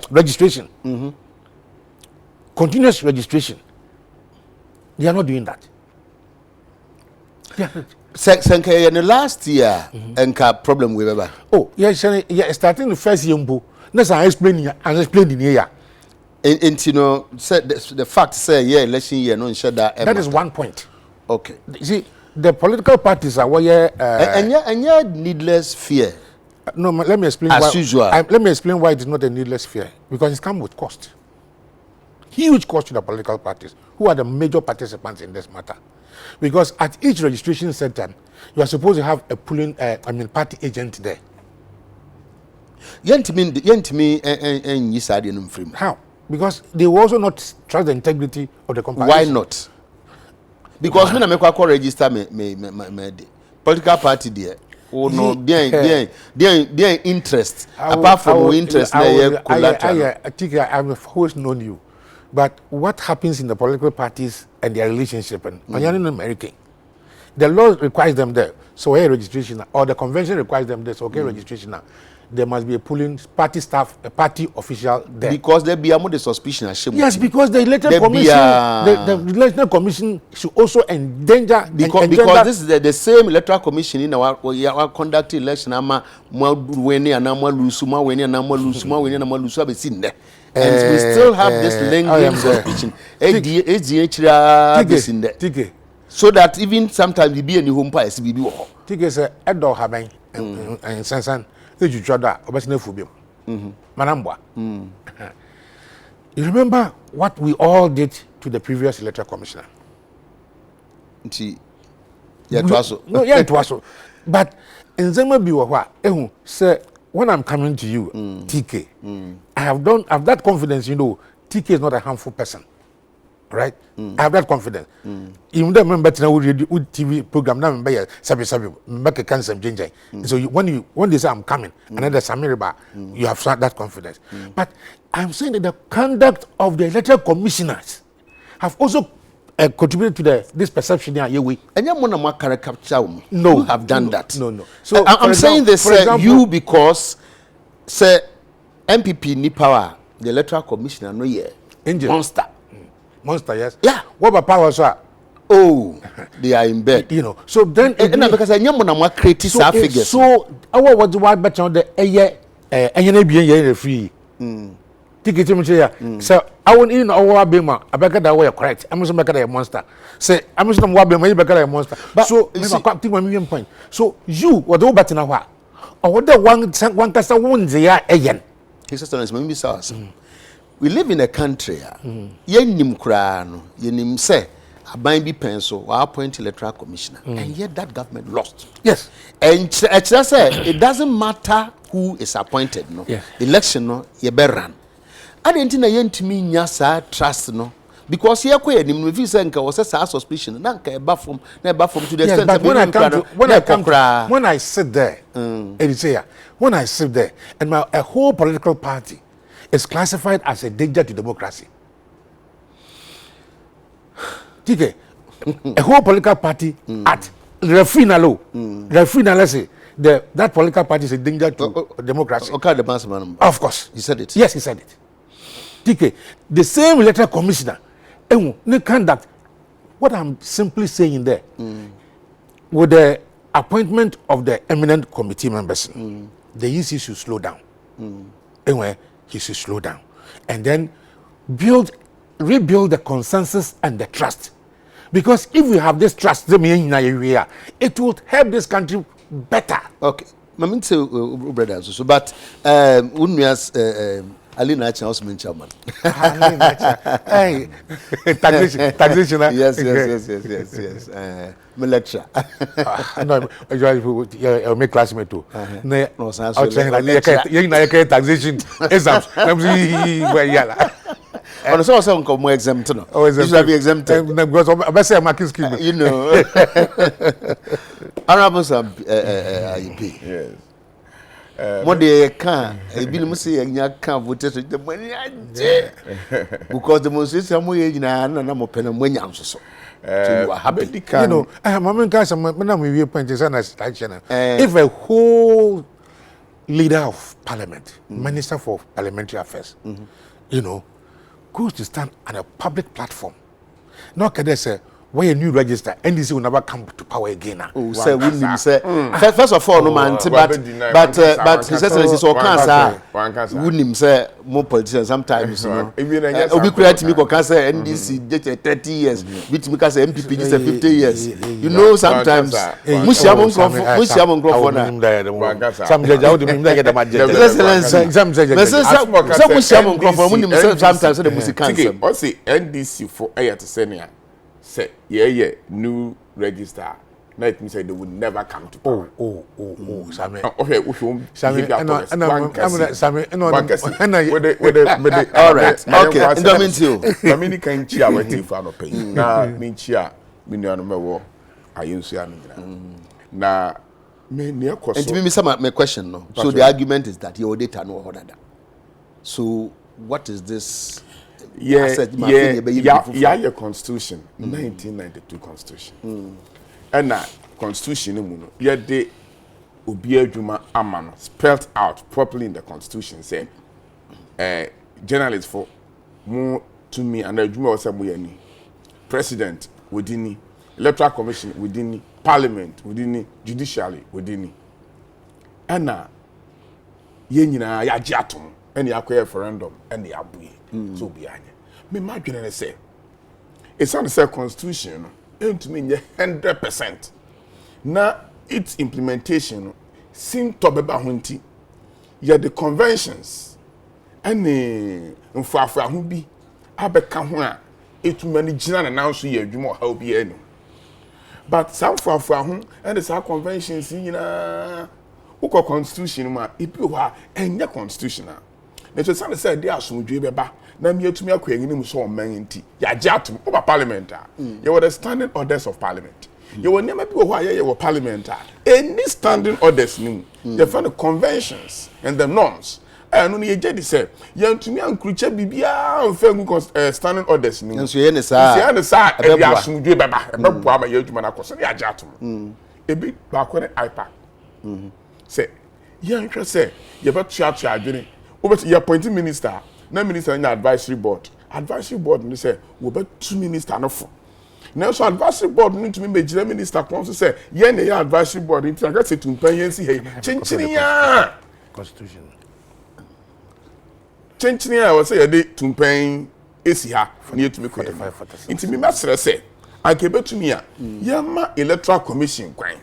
B: registration. Mm-hmm. Continuous registration. They are not doing that. Yeah.
A: In the last year, and problem with ever.
B: Oh, yes, starting the first year, that's I explain in here.
A: And you know, the fact say, yeah, election year, no, that
B: is one point.
A: Okay.
B: You see, the political parties are where
A: and yeah, needless fear.
B: No, let me explain.
A: As usual.
B: Let me explain why it is not a needless fear. Because it comes with cost. Huge cost to the political parties, who are the major participants in this matter. Because at each registration center, you are supposed to have a polling, party agent there. How? Because they will also not trust the integrity of the company.
A: Why not? Because when I make a register me political party there. Oh no, their interest. Apart from interest,
B: I've always known you. But what happens in the political parties and their relationship, and in America, the law requires them there. So a registration, or the convention requires them there. So registration now. There must be a polling party staff, a party official there.
A: Because there be more the suspicion.
B: Yes, because the electoral commission, the electoral commission should also endanger.
A: Because this is the same electoral commission in our conduct election. And we still have this lingering suspicion. So that even sometimes we be in the home pass, we be.
B: Take a Edo Habang and Sansan. You remember what we all did to the previous electoral commissioner? It was so. But in Zimmerby, say, when I'm coming to you, TK, I have that confidence, you know, TK is not a harmful person. Right? I have that confidence. Even though I remember TV program now, make a cancer ginger. So when they say I'm coming, another Samiriba, you have that confidence. But I'm saying that the conduct of the electoral commissioners have also contributed to this perception here.
A: And
B: no,
A: you have done that.
B: No.
A: So I'm saying this, you because say MPP ni power, the electoral commissioner no year
B: monster, yes.
A: Yeah.
B: What about power, sir?
A: Oh, they are in bed.
B: You know. So then,
A: because I am more creative figures.
B: So our what do I bet on the free? Ticket him so I won't even know what bema. I bet that way correct. I'm just making a monster. Say I'm just not what bema. You bet a monster. But so never quite 1 million point. So you what do bet in a while? Or what the one cast one there again?
A: His sister maybe sauce. We live in a country. Yenim krano, yenim say, a binding pencil, or appoint electoral commissioner, and yet that government lost.
B: Yes,
A: and it doesn't matter who is appointed. No,
B: yes.
A: Election no, ye be run. I didn't know to me nyasa trust no, because here kwe yenim if you say nka was a suspicion, na nka eba from to the extent
B: that when I sit there, when I sit there, and a whole political party is classified as a danger to democracy. TK, a whole political party at refinalo, let's say, that political party is a danger to democracy.
A: Okay, the man.
B: Of course.
A: He said it.
B: Yes, he said it. TK, the same electoral commissioner, no conduct. What I'm simply saying there, with the appointment of the eminent committee members, the EC should slow down. Anyway, he should slow down. And then rebuild the consensus and the trust. Because if we have this trust, it would help this country better.
A: Okay. Mami say brother so but unmias Alina Acha also mention man.
B: Hey, taxation.
A: Yes. My lecture.
B: No, I make classmate too.
A: No,
B: taxation exams.
A: On so some come more exempt no. You should be exempted
B: because I say marking scheme.
A: You know. Honorable some IEP.
C: Yes.
A: What they can, be say and can vote the money because the most is some way in an open when you so. You are happy.
B: You know, if a whole leader of parliament, minister for parliamentary affairs, you know, goes to stand on a public platform, no can they say, why a new register, NDC will never come to power again.
A: Oh, say, William, say, first of all, no man, but His Excellency so cancer, William say, more politicians sometimes, you know, we create me because NDC did 30 years, which because MPP just 50 years. You know, sometimes, Mushamon Crawford, some judge out of him, they get a magic. Some sometimes the music cancer.
C: What's the NDC for a to senior? Say, yeah, new register. Now it means they would never come to power.
B: Sammy.
C: Okay,
A: all right. Okay, and means you.
C: Dominican chia waiting for no pay. Na min chia miniano mewo ayunsu na me near question.
A: And to me, some my question no. So the argument is that your data no order that. So what is this?
C: Your constitution, 1992 constitution. And that constitution, yeah, they Obi Juma Amano spelled out properly in the constitution, saying, journalists for more to me and the Juma was a president within electoral commission within parliament within judiciary within. And now, Yenina Yajatum, and the referendum, and the Abuye. So behind me imagine say it's on the constitution and to me 100% now its implementation seem to be bahunti ya the conventions and the mfafa hu bi abeka ho a etumani gina na now so ye adwuma ha obi anu but some mfafa hu and the conventions nyina uko constitution ma ibi ho a enye constitutional. Neto san say dey asomdwe beba na me atumi akwanyinim so man nti ya jatum over parliament you were the standing orders of parliament you were never be who you were parliament any standing orders nim you find the conventions and the norms and no ye jedi say you ntumi ankruche bibia mfangu standing orders nim
A: so ye ne sa
C: e dey asomdwe beba e bebo ama ye adwuma na koso ya jatum ebi ba ko ne iPad say ye nhwe say ye be tua adwene over your appointing minister, no minister in the advisory board. Advisory board, they say, we bet 2 ministers no for. Now, so advisory board need to be major minister comes to say, yeah, the advisory board, it's like I say to pay and see, hey, Chinchinia
B: Constitution.
C: Chinchinia, I was say a day to pay is here near to me 45. It's me, master say, I gave it to me, yeah, electoral commission, crime.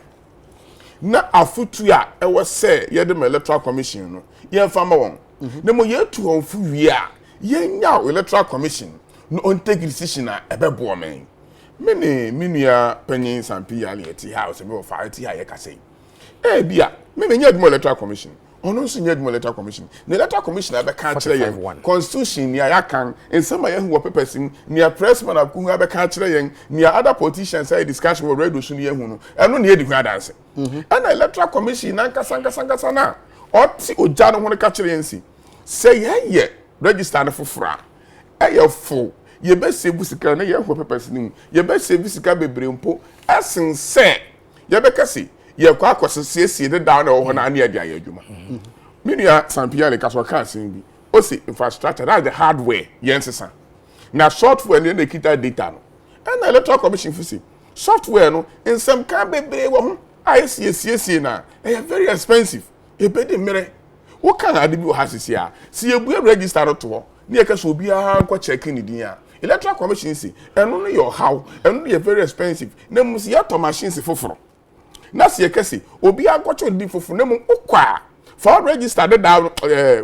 C: Na afutu ya e was say ye dem electoral commission no ye fama won na mo ye tu on fu wi a ye nya electoral commission no on take decision a ebebo men me nua panyin sampi ya le house me of fight ya ye ka say e bia me nya dem electoral commission ono so nya dem electoral commission na electoral commission be ka kire ye constitution ni ya kan in some ye hu papers ni a pressman akun be ka kire ye ni other politicians say discussion we radio so ni ye hu no eno na ye di hu adanse and the electoral commission nankasa na oti oja no ho ka kire ye nsi say ye register na fofora ye fo ye be save sika na ye hu papers ni ye be save sika bebre mpo asen say ye be kasi ye kwa akosiesie de down na ho na na ye dia ye adwuma menua sampia le kaso ka asen bi o si infrastructure that's the hardware yensesa na software ne kita data no and the electoral commission fisi software no in some can bebre wo ho ICC na very expensive e be de mere wo kan ade bi wo hasisi a si ebu register to ni eka so obiara nko check ni din a electoral commission say eno no your how eno no very expensive na musi ya to machines foforo na se eka say obiara nko check din foforo na mu ukwa for register the down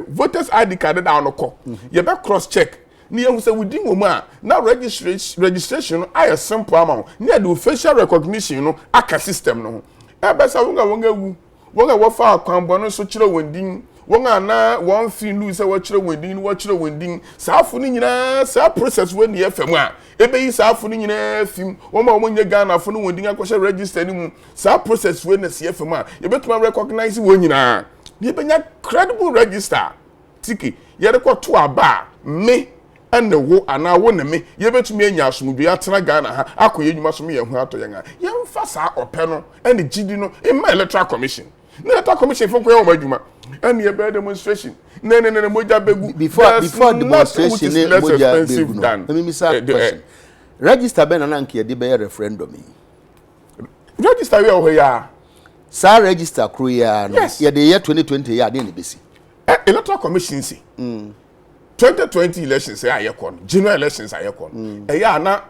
C: voters ID card down ko ye be cross check ni ehun say within wo ma na registration no ay simple amount ni the facial recognition no aka system no e be sa wonga wu wonga wo fa akwanbo no so kire wondin wonga na won fin lu say wo kire wondin saafu ni nyina sa process we ni efam a ebe yi saafu ni nyina fim wo ma wo nye Ghana fo no wondin akoshe register ni mu sa process we na se efam a ye betuma recognize wo nyina ni ebe nya credible register tiki ye rekọ to aba me ene wo ana wo ne me ye betumi anya asomdwe atena Ghana ha akoye edwuma som ye hu ato yan a ye mfa sa ope no ene gidi no in electoral commission na electoral commission fo koye wo adwuma ene ye be demonstration ne moja begu
A: before demonstration ne moja begu no me misa question register be na nke ye de be referendum
C: register we o ya
A: sa register kro ya no ye de ye 2020 ya de ne besi
C: electoral commission si 2020 elections ayekon general elections ayekon ya na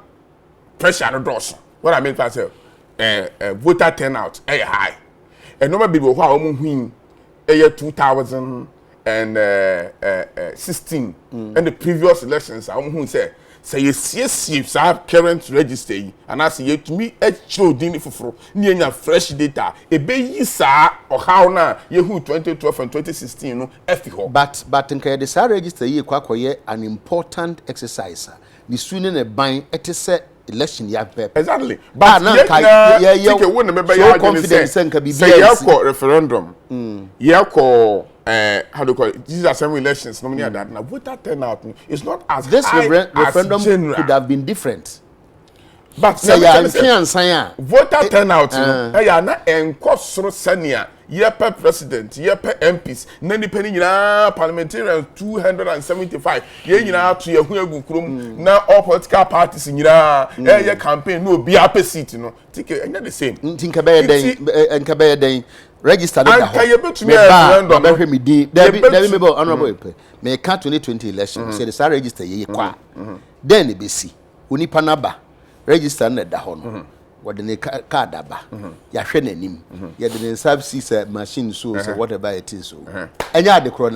C: pressure no dos what I mean to say voter turnout high no ma bibo ho a omo hu 2016 and the previous elections omo hu say you see current register and as you to me show din foforo ni enya fresh data e be yi sa o how na ye hu 2012 and 2016 no efi ho
A: but nka the sa register ye kwakoye an important exercise the sooner ne ban etese election ya pep
C: exactly but ye won me be ya confidence nka bibia say ya referendum ya ko how do you call it? These assembly elections, no many that. Now, voter turnout is not as
A: this
C: high
A: referendum
C: as general.
A: Could have been different.
C: But voter turnout, ya na enkosoro senior, ye per president, ye per MPs, nani penny na parliamentarians 275, ye na to ye hu egu krom na all political parties nyina ye campaign no be up seat no. Take the same.
A: Think about den register that
C: referendum
A: me di me honorable me ka 2020 election say the register ye kwa then e be see onipa na ba register na da ho no what the card aba ya hwe nanim ya the subsys machine so whatever it is so enya de kro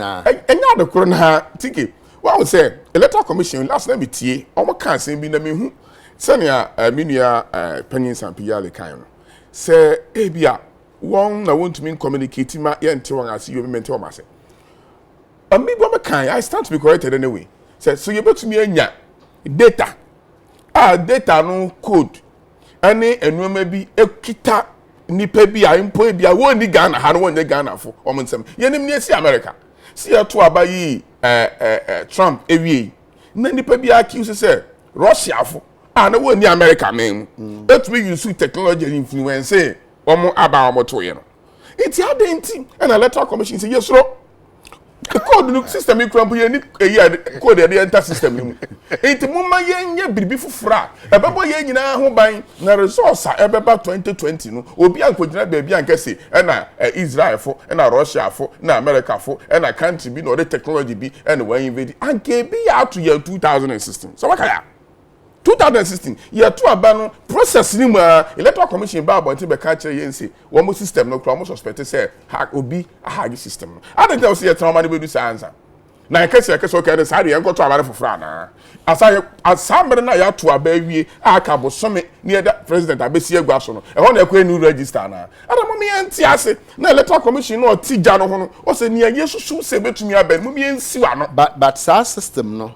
A: na
C: tiki what would say electoral commission last night be tie omo kan sen bi na me hu senia menua panyin sampiyale kan no say ebia one na want to mean communicate ma yente wan ase you mente o ma se ambi bo me kan I stand to be corrected anyway say so you betumi anya data data no code ani enuma bi ekita nipa bi a impo bi a woni Ghana ha no woni Ghana fo o nsem yenim ne si America si ato abayi Trump ewie na nipa bi accuse say Russia fo na woni America men etumi use technology and influence omo aba omo to ye no iti adenti and electoral commission say yes ro the code no system ikrampo ye ni code the enter system ni iti mumma ye nya biribi fufura ebebo ye nyina ho ban na resource ebeba 2020 no obi ankogina baabi ankese na Israel fo na Russia fo na America fo na country bi no the technology bi and when invade anke bi ya to year 2016 so wakaya 2016 year to abano process ni ma electoral commission ba abonti be ka kire yense wo mo system no kra mo suspect say hack obi a hack system no I don't know say trauma dey do answer na ekese okay dey say dey enko to abare fofra na asambre na ya to abawie aka bosome ni da president abesi agua so no e ho na ekwe new register na adamo me enti ase na electoral commission no tija no ho no o se ni yesusu se betumi aben mo me ensi wa no
A: but sa system no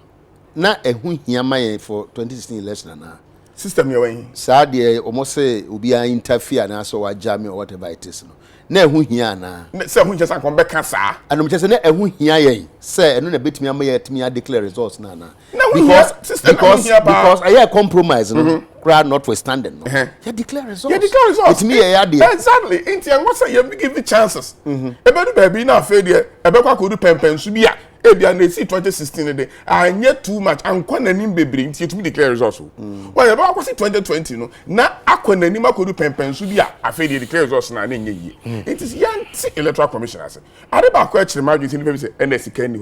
A: na ehu hia maye for 2016 election na
C: system ye wan
A: sa de almost say obi a interfere na so wa jam or whatever it is no na ehu hia na
C: say ehu chesa kon be ka sa
A: and chesa na ehu hia ye say eno na betimi amaye timi declare results na because I compromise no crowd notwithstanding no you declare results it's me ya dey
C: exactly inti an what say you give the chances e be do baby na afa de e be kwa ko do pempensu bia ebia na si 2016 de anye too much ankwa nanim bebre nti to declare results why e ba kwa si 2020 no na akwa nanim akodu pempensu bia afa de declare results na nye yie it is yanti electoral commission ase ade ba kwa kire madwe ti ni be say nsika ni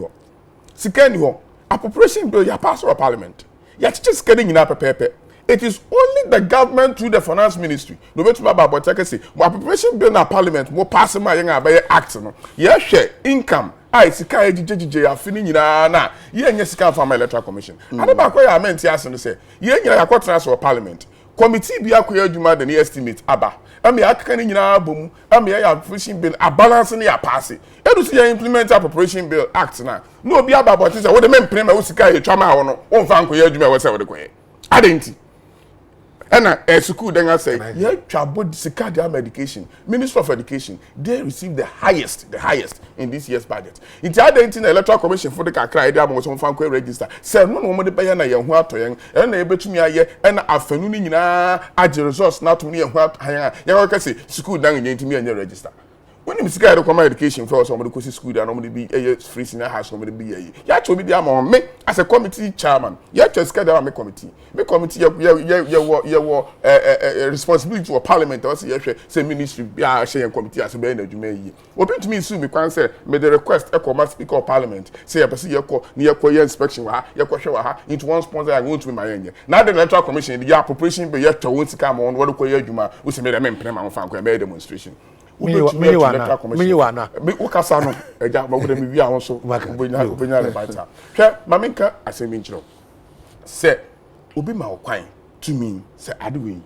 C: ho appropriation bill ya pass through parliament. Ya just getting in pepe. It is only the government through the finance ministry. No better about what I can say. Appropriation bill na parliament mo pass my young act no. Ya share income. I sika ejijiji ya fini nyina na. Ye nya sika from electoral commission. Ade ba kwa ya amenti aso no say. Ye nyina ya kwa transfer parliament. Committee bi akoya adwuma the estimate aba. Am ya aka ni nyina bom. Am ya appropriation bill a balance ni ya pass. Edu si ya implement appropriation bill act na. No obi aba but say wo de mempene ma wo sika e twama wo no. Wo mfa nkoya adwuma wo say wo de koye. Adenti. And school then I say, yeah, trouble sika their medication. Minister of Education, they receive the highest in this year's budget. It's identity electoral commission for the kakra idea mo so fan ko register. Say no mo de baya na ye ho atoyen. E na ebetumi aye e na afanu ni nyina age resource na to ni ye ho atoyen. Ya ka say school dan nyentimi anya register. When you see the education for somebody go to school, and normally be free senior high school, somebody be you have to be there. Me as a committee chairman, you have to schedule my committee. My committee, you responsibility to a parliament. I say ministry, yeah, share committee as a being you may. Open to me soon. Me can say me the request. I call speaker of parliament. Say I person you call near inspection. You question into one sponsor. I want to be my end. Now the electoral commission, the appropriation, but you have to want to come on. What do you do? We say me the main plan on fan demonstration. Me
B: wana.
C: Me ukasa no eja ma wode me wi awon so obenya le bata. Hwe ma menka asemi nchiro. Se obi ma okwan to me se adewe.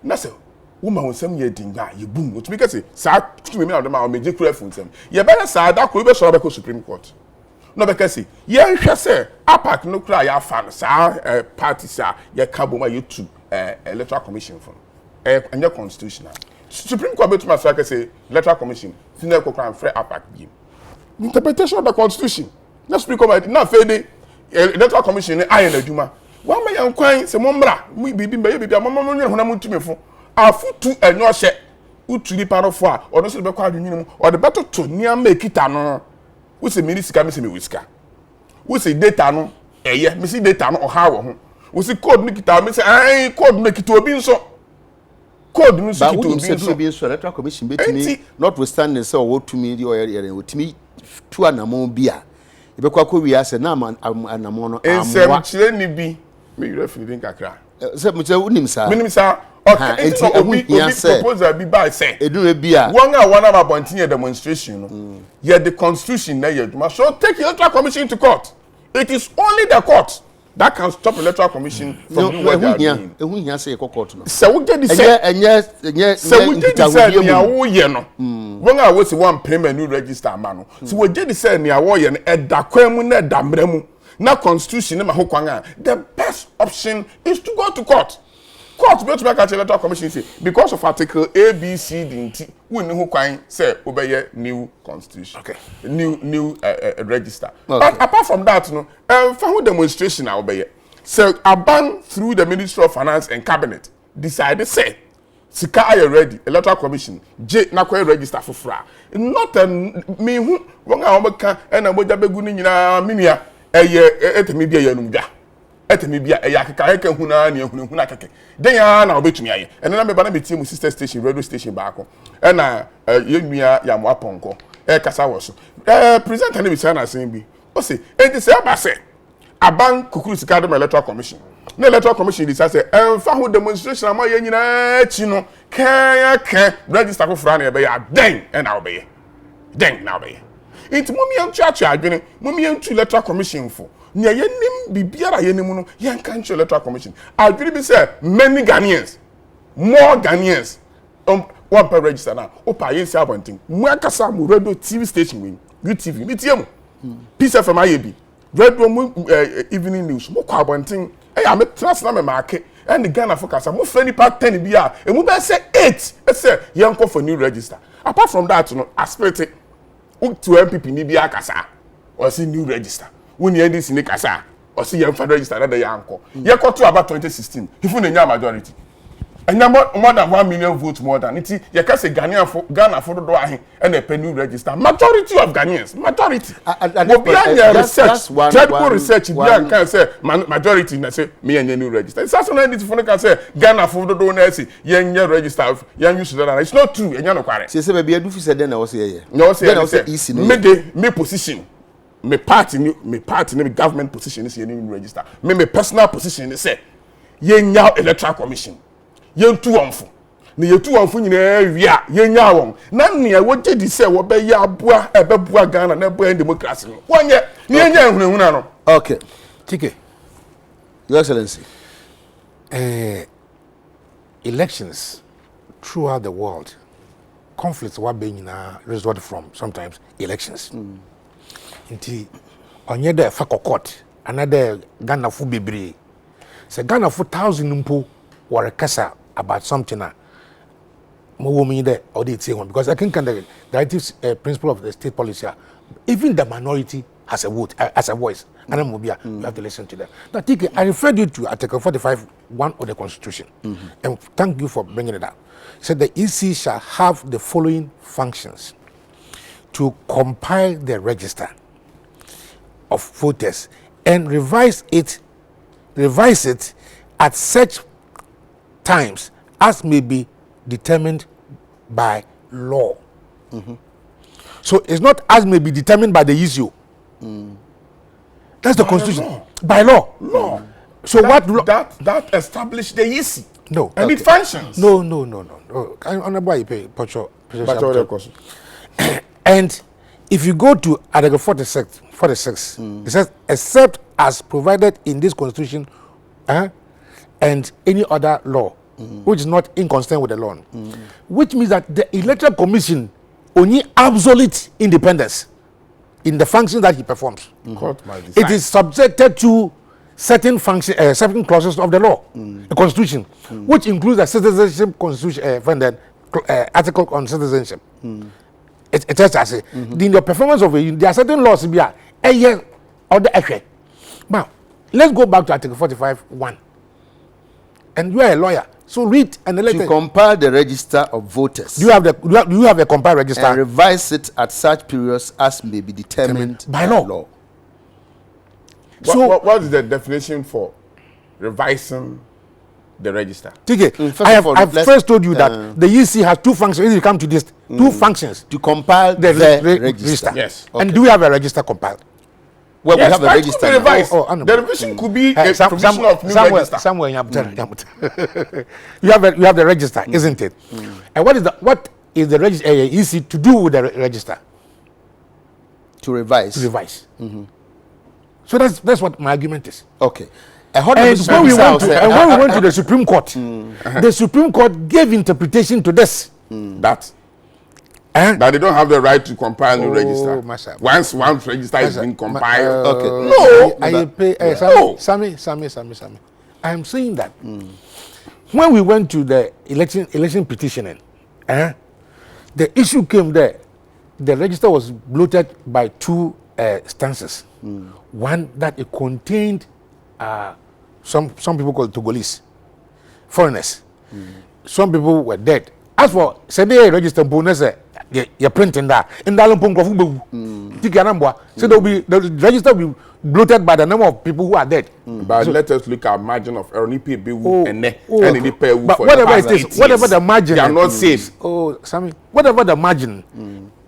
C: Na se wo ma wonsam ye dinga ye bum. Otumi ka se sa tumi me na de ma o meje kura funsam. Ye be na sa da ko be so be ko Supreme Court. No be ka se ye hwe se apak no kura ya fa no sa party sa ye ka boma ye tu electoral commission for. Anya constitutional. Supreme Court bet my say electoral commission senior crime free attack game. Interpretation of the constitution. Let's speak about it. Now fede electoral commission I and adwuma. One may yan kwan se mombra mu bibi mama mo hona mu ntumi fo. Afutu enyo hye. Utu ni pa no fo a ono so be kwa adwunu mu. O de beto to nia make kita no. Wo se mini sika me se me wisika. Wo se data no eye me se data no oha wo ho. Wo se code ni kita me se ai code me kita obi nso. Code no so
A: to be so electoral commission betimi notwithstanding say what to me the oil otimi tu anamon bia e be kwakọ wi ase na anamon no
C: amwa chire ni bi me referee din kakra
A: say mo say unim sa
C: okay enti obi proposal bi by say
A: edun bia
C: one a one am continue demonstration no yeah the constitution na yaduma so take the electoral commission to court. It is only the court that can stop electoral commission from doing what they are doing.
A: Ehun hia say court no.
C: Se wo get the say enye se wo get the say nia wo ye no. Won a wo se one payment new register ma no. Se wo get the say nia wo ye no eda kwan mu na eda mra mu. Na constitution ma ho kwan a the best option is to go to court. Court be to make a electoral commission say because of article A B C D T we ni ho kwan say obeye new constitution. Okay. New register. Okay. But apart from that no for demonstration na obeye. So aban through the Ministry of Finance and Cabinet decided say sika are ready electoral commission J na kwa register for fra. Not me hu won a obeka na moja begu ni nyina menua etemi bia yanumdwa. Etemi bia yakeka hu na ehuna keke den ya na obetumi aye ene na me ba na metie mu sister station radio station baako na yenua ya mo aponko kasa wo so presenter na bi sana asen bi o se enti se aba se aban kukuru sika de electoral commission na electoral commission di say fa ho demonstration ama ye nyina chi no kan register ko fra na ye be ya den na obeye den na obeye enti mumi antuachu adwene mumi antu electoral commission fo nia yenim bibiara yenim no yen kan cho electoral commission adwiri bi say many Ghanaians more Ghanaians one per register na opa yen si abontin mu akasa mu radio TV station win UTV mi tie mu Peace FM ayebi radio mu evening news mo kwa abontin ya me trust na me market and the Ghana focus mo friendly part 10 bi a e mu be say 8 e say yen ko for new register apart from that no aspect to MPP ni bi akasa or see new register when you this in kasa or see your federal register that they anko ye to about 2016 if you nya majority and more than 1 million votes more than it you can say Ghana for do ahe and a new register majority of Ghanaians majority research technical research bian can say majority na say me anya new register it's also not for can say Ghana for do na say nya register yan use that it's not true enya no kware
A: say be adu fi say den na wo say ye
C: no say easy me position me party ni government position is yen register me personal position is say yen nya electoral commission yen tu onfo na yetu onfo nyina wi a yen nya won na nea wo gye di say wo be ya aboa ebe boa Ghana na boa democracy no wonye yen nya ehunahuna no.
A: Okay,
B: TK,
A: Your Excellency.
B: Elections throughout the world, conflicts were being result from sometimes elections. Inti onye de fa court another Ghana fu bebre. Say Ghana fu 1,000 mpo were kasa about something mo wo me there or they say one because I think the directive principle of the state policy even the minority has a vote as a voice and you have to listen to them. Now TK, I referred you to Article 45(1) of the Constitution and thank you for bringing it up. Said the EC shall have the following functions: to compile the register of voters and revise it at such times as may be determined by law. So it's not as may be determined by the issue. That's the Constitution.
C: Law.
B: By law.
C: Law.
B: So
C: that established the EC.
B: No.
C: And it functions.
B: No. Honorable Ipe, Pocho. And if you go to Article 46, it says, except as provided in this Constitution and any other law, which is not inconsistent with the law, which means that the Electoral Commission only absolute independence in the function that he performs. It is subjected to certain function, certain clauses of the law, the Constitution, which includes the citizenship constitution, article on citizenship. It just as in the performance of it, there are certain laws be a year or the effect. Now, let's go back to Article 45(1). And you are a lawyer, so read and
A: to compile the register of voters.
B: Do you have a compiled register?
A: And revise it at such periods as may be determined
B: by law.
C: So, what is the definition for revising the register?
B: I've first told you that the EC has two functions. If you come to this, two functions
A: to compile the register.
B: Yes. Okay. And do we have a register compiled?
A: Well, yes, we have a register.
C: The revision could be a provision of new register.
B: Somewhere you have the register, isn't it? And what is the register EC to do with the register?
A: To revise.
B: So that's what my argument is.
A: Okay.
B: And when we went to the Supreme Court, the Supreme Court gave interpretation to this.
C: That they don't have the right to compile the register. Once register is being compiled.
B: Sammy. I am saying that when we went to the election petitioning, the issue came there. The register was bloated by two stances. One that it contained some people called Togolese, foreigners. Some people were dead. As for Sede register bonus, you're printing that in the so the register will be bloated by the number of people who are dead.
C: But so, let us look at margin of error.
B: But whatever it is, whatever the margin,
C: they are not safe.
B: Sammy, whatever the margin,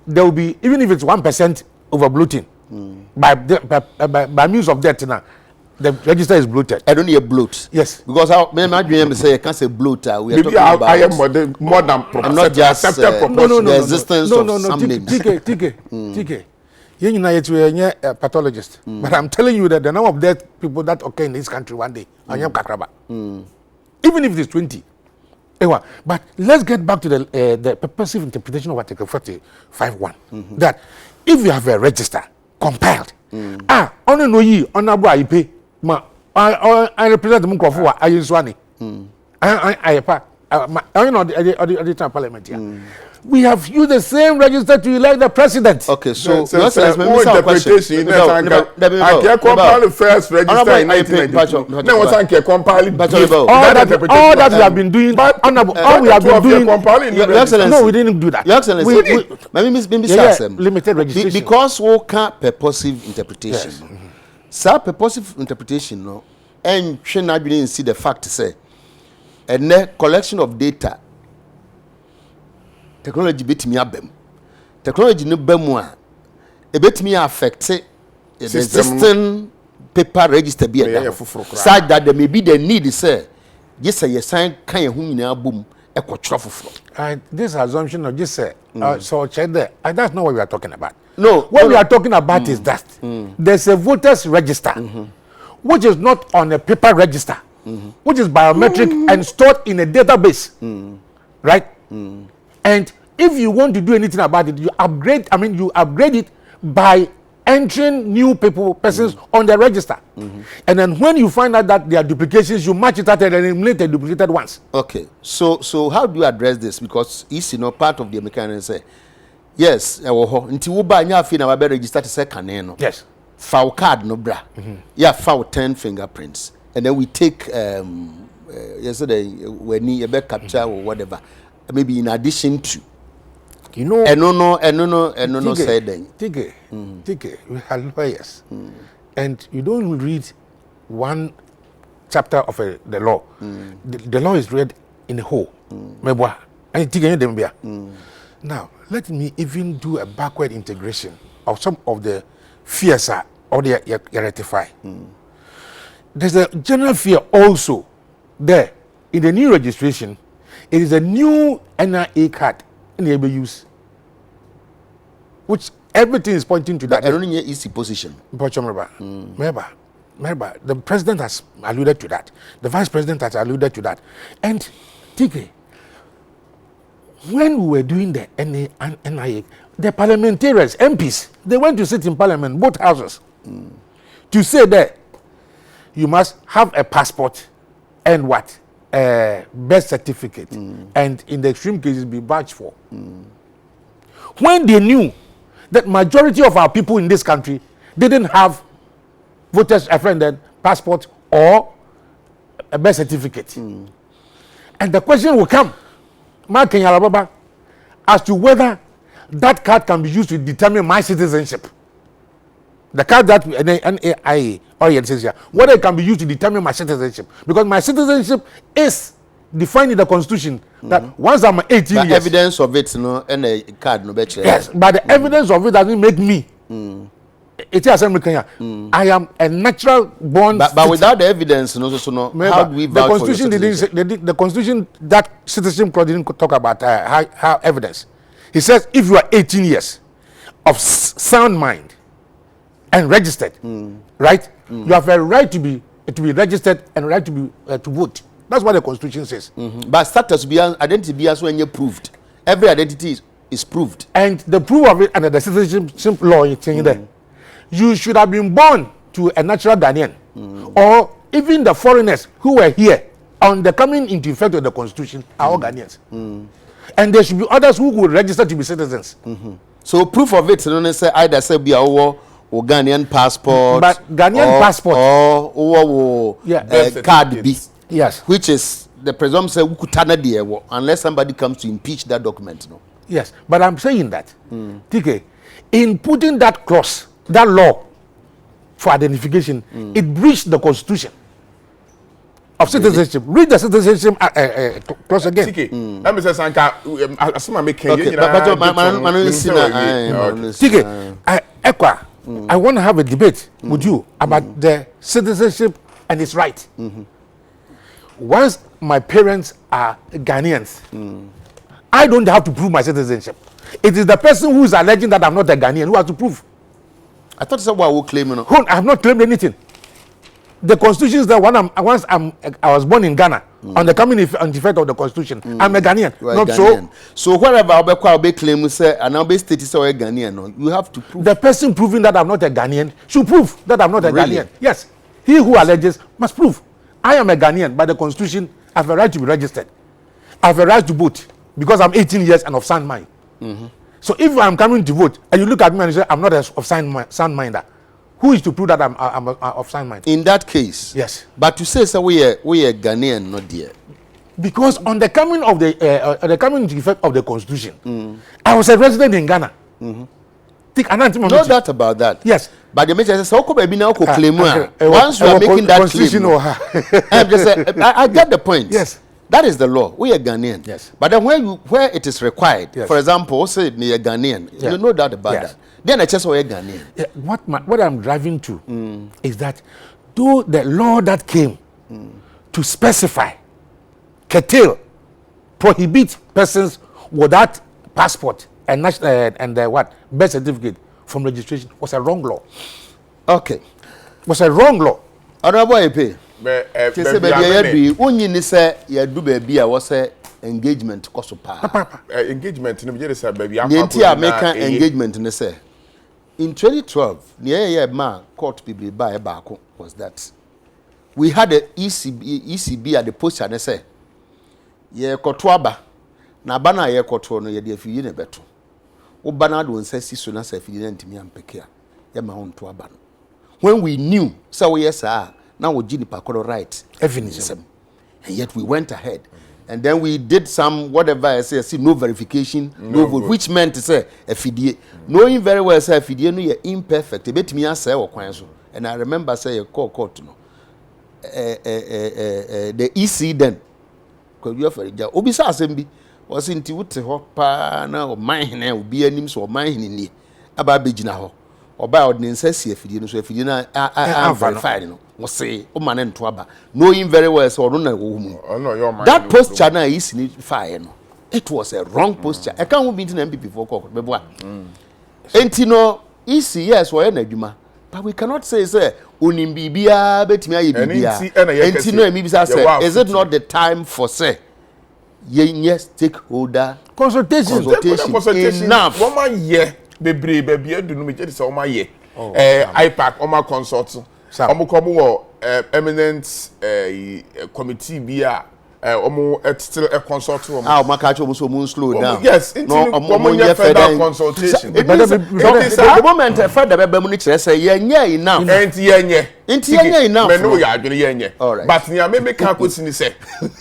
B: there will be, even if it's 1% over bloating, by means of that now. The register is bloated.
A: I don't need a bloat.
B: Yes.
A: Because my dream say I can't say bloat. We are
C: talking about I am more than
A: not just the existence of some names.
B: TK. You know, pathologist. But I'm telling you that the number of dead people that occur in this country one day, even if it is 20. But let's get back to the purposive interpretation of Article 45(1). That if you have a register compiled, on a IP. I represent the Munkofua. I use one. Parliament here. We have used the same register to elect the president.
A: Okay, so
C: interpretation. I compile the first register in 1992. No one can compile
B: all that we have been doing. All we have been doing. No, we didn't do that.
A: Your Excellency,
B: limited registration
A: because we can't purposive interpretation. So purposive interpretation, no, and she not didn't see the fact say, and the collection of data, technology bit me up them. Technology no bemwa, a bit me affect the existing paper register be such that there may be the need say yes you sign kan hu nyina bom e kwotro foforo.
B: This assumption of just say so check there, that's not what we are talking about.
A: No,
B: what we are talking about is that there's a voters register which is not on a paper register, which is biometric and stored in a database, right? And if you want to do anything about it, you upgrade it by entering new persons on the register. And then when you find out that there are duplications, you match it out and eliminate the duplicated ones.
A: Okay, so how do you address this? Because it's part of the American say yes, nti wo ba nya afi na ba register to say kaneno.
B: Yes.
A: File card no bra. Yeah, file 10 fingerprints. And then we take yesterday when you be capture or whatever. Maybe in addition to
B: no
A: said then.
B: Tige, we are lawyers. And you don't read one chapter of the law. The law is read in the whole. Now, let me even do a backward integration of some of the fears or they rectify. There's a general fear also there in the new registration. It is a new NIA card in the use, which everything is pointing to that.
A: I don't know easy position.
B: Remember, the president has alluded to that. The vice president has alluded to that. And TK, when we were doing the NIA, the parliamentarians, MPs, they went to sit in parliament, both houses, to say that you must have a passport and what? Birth certificate, and in the extreme cases be vouched for. When they knew that majority of our people in this country didn't have voters referendum passport or a birth certificate, and the question will come, as to whether that card can be used to determine my citizenship. The card that NIA says here, whether it can be used to determine my citizenship, because my citizenship is defined in the constitution that once I'm 18 years,
A: evidence of it, and a card no better.
B: Yes, but the evidence of it doesn't make me. It is American. I am a natural born.
A: But without the evidence, how do we
B: the constitution the constitution that citizenship clause didn't talk about how evidence. He says if you are 18 years of sound mind and registered, right? You have a right to be registered and a right to be to vote. That's what the constitution says.
A: But status be identity as when you proved. Every identity is proved.
B: And the proof of it under the citizenship law is saying that you should have been born to a natural Ghanaian, or even the foreigners who were here on the coming into effect of the constitution are all Ghanaians. And there should be others who would register to be citizens.
A: So proof of it, either say be our or Ghanaian passport,
B: but Ghanaian passport
A: or card B,
B: yes,
A: which is the presumption we could turn there unless somebody comes to impeach that document. No.
B: Yes, but I'm saying that, TK, in putting that clause, that law for identification, it breached the constitution of citizenship. Read the citizenship clause again.
C: TK, let me say something.
B: TK, I want to have a debate with you about the citizenship and its right. Once my parents are Ghanaians, I don't have to prove my citizenship. It is the person who is alleging that I'm not a Ghanaian who has to prove.
A: I thought someone will claim.
B: I have not claimed anything. The constitution is that once I was born in Ghana, on the coming effect of the constitution, I'm a Ghanaian. Not Ghanaian.
A: So wherever I'll be claim say and I'll be stated so a Ghanaian, no, you have to prove.
B: The person proving that I'm not a Ghanaian should prove that I'm not a Ghanaian. Yes. He who alleges must prove. I am a Ghanaian. By the constitution, I have a right to be registered. I have a right to vote because I'm 18 years and of sound mind. So if I'm coming to vote and you look at me and you say I'm not of sound minder, who is to prove that I'm of sound mind?
A: In that case,
B: yes.
A: But to say so we are Ghanaian, not dear.
B: Because on the coming of the coming into effect of the constitution, I was a resident in Ghana.
A: No doubt about that.
B: Yes.
A: But the message says, "So baby now claim once you are making that claim." I get the point.
B: Yes.
A: That is the law. We are Ghanaian.
B: Yes.
A: But then where it is required, for example, say me a Ghanaian, you know that about that. Then I just saw a Ghanaian.
B: Yeah, what I'm driving to is that though the law that came to specify, curtail, prohibit persons without passport and what birth certificate from registration was a wrong law.
A: Okay,
B: was a wrong law.
A: Honorable EP. Say baby, only ni say you do baby I was say engagement koso pa.
C: Engagement no be say baby
A: the American engagement ni say in 2012 near man court people by back was that we had a ECB at the post and say ye kotoaba na bana ye koto no ye de afiyi ne beto wo bana do nsasi so na sa afiyi na ntimi ampeke a ye ma ho nto aba no when we knew so we yes now we gini pakoro right
B: Evinism.
A: And yet we went ahead and then we did some whatever I say no verification no vote, which meant to say afidie knowing very well say afidie no ye imperfect e betimi asay wo kwan so and I remember say ye court no the EC then because you for ja obi sa asem bi was nti wote ho pa na o man hene obi anim so o man hene ni aba begina ho oba ordinance si afidie no so afidie na verified no we say o man nto aba knowing very well so no na wo mu that posture na is ni fire no it was a wrong posture e kan wo bi na MPP for court be boa enti no isi yes wo ye na adwuma but we cannot say onim bibia betimi aye bibia enti no emi bi say is it not the time for say yes stakeholder consultation enough
C: woman ye bebre baby adu no me je say woman ye IPAC woman consult omo komo wo eminent committee bia omo still a consult woman
A: maka cho so mo slow down
C: yes no omo ye further consultation
A: the moment further be mu ni kire say ye nya enough
C: enti ye
A: enough
C: me no ya adwene ye nye but nia me ka kwesi ni say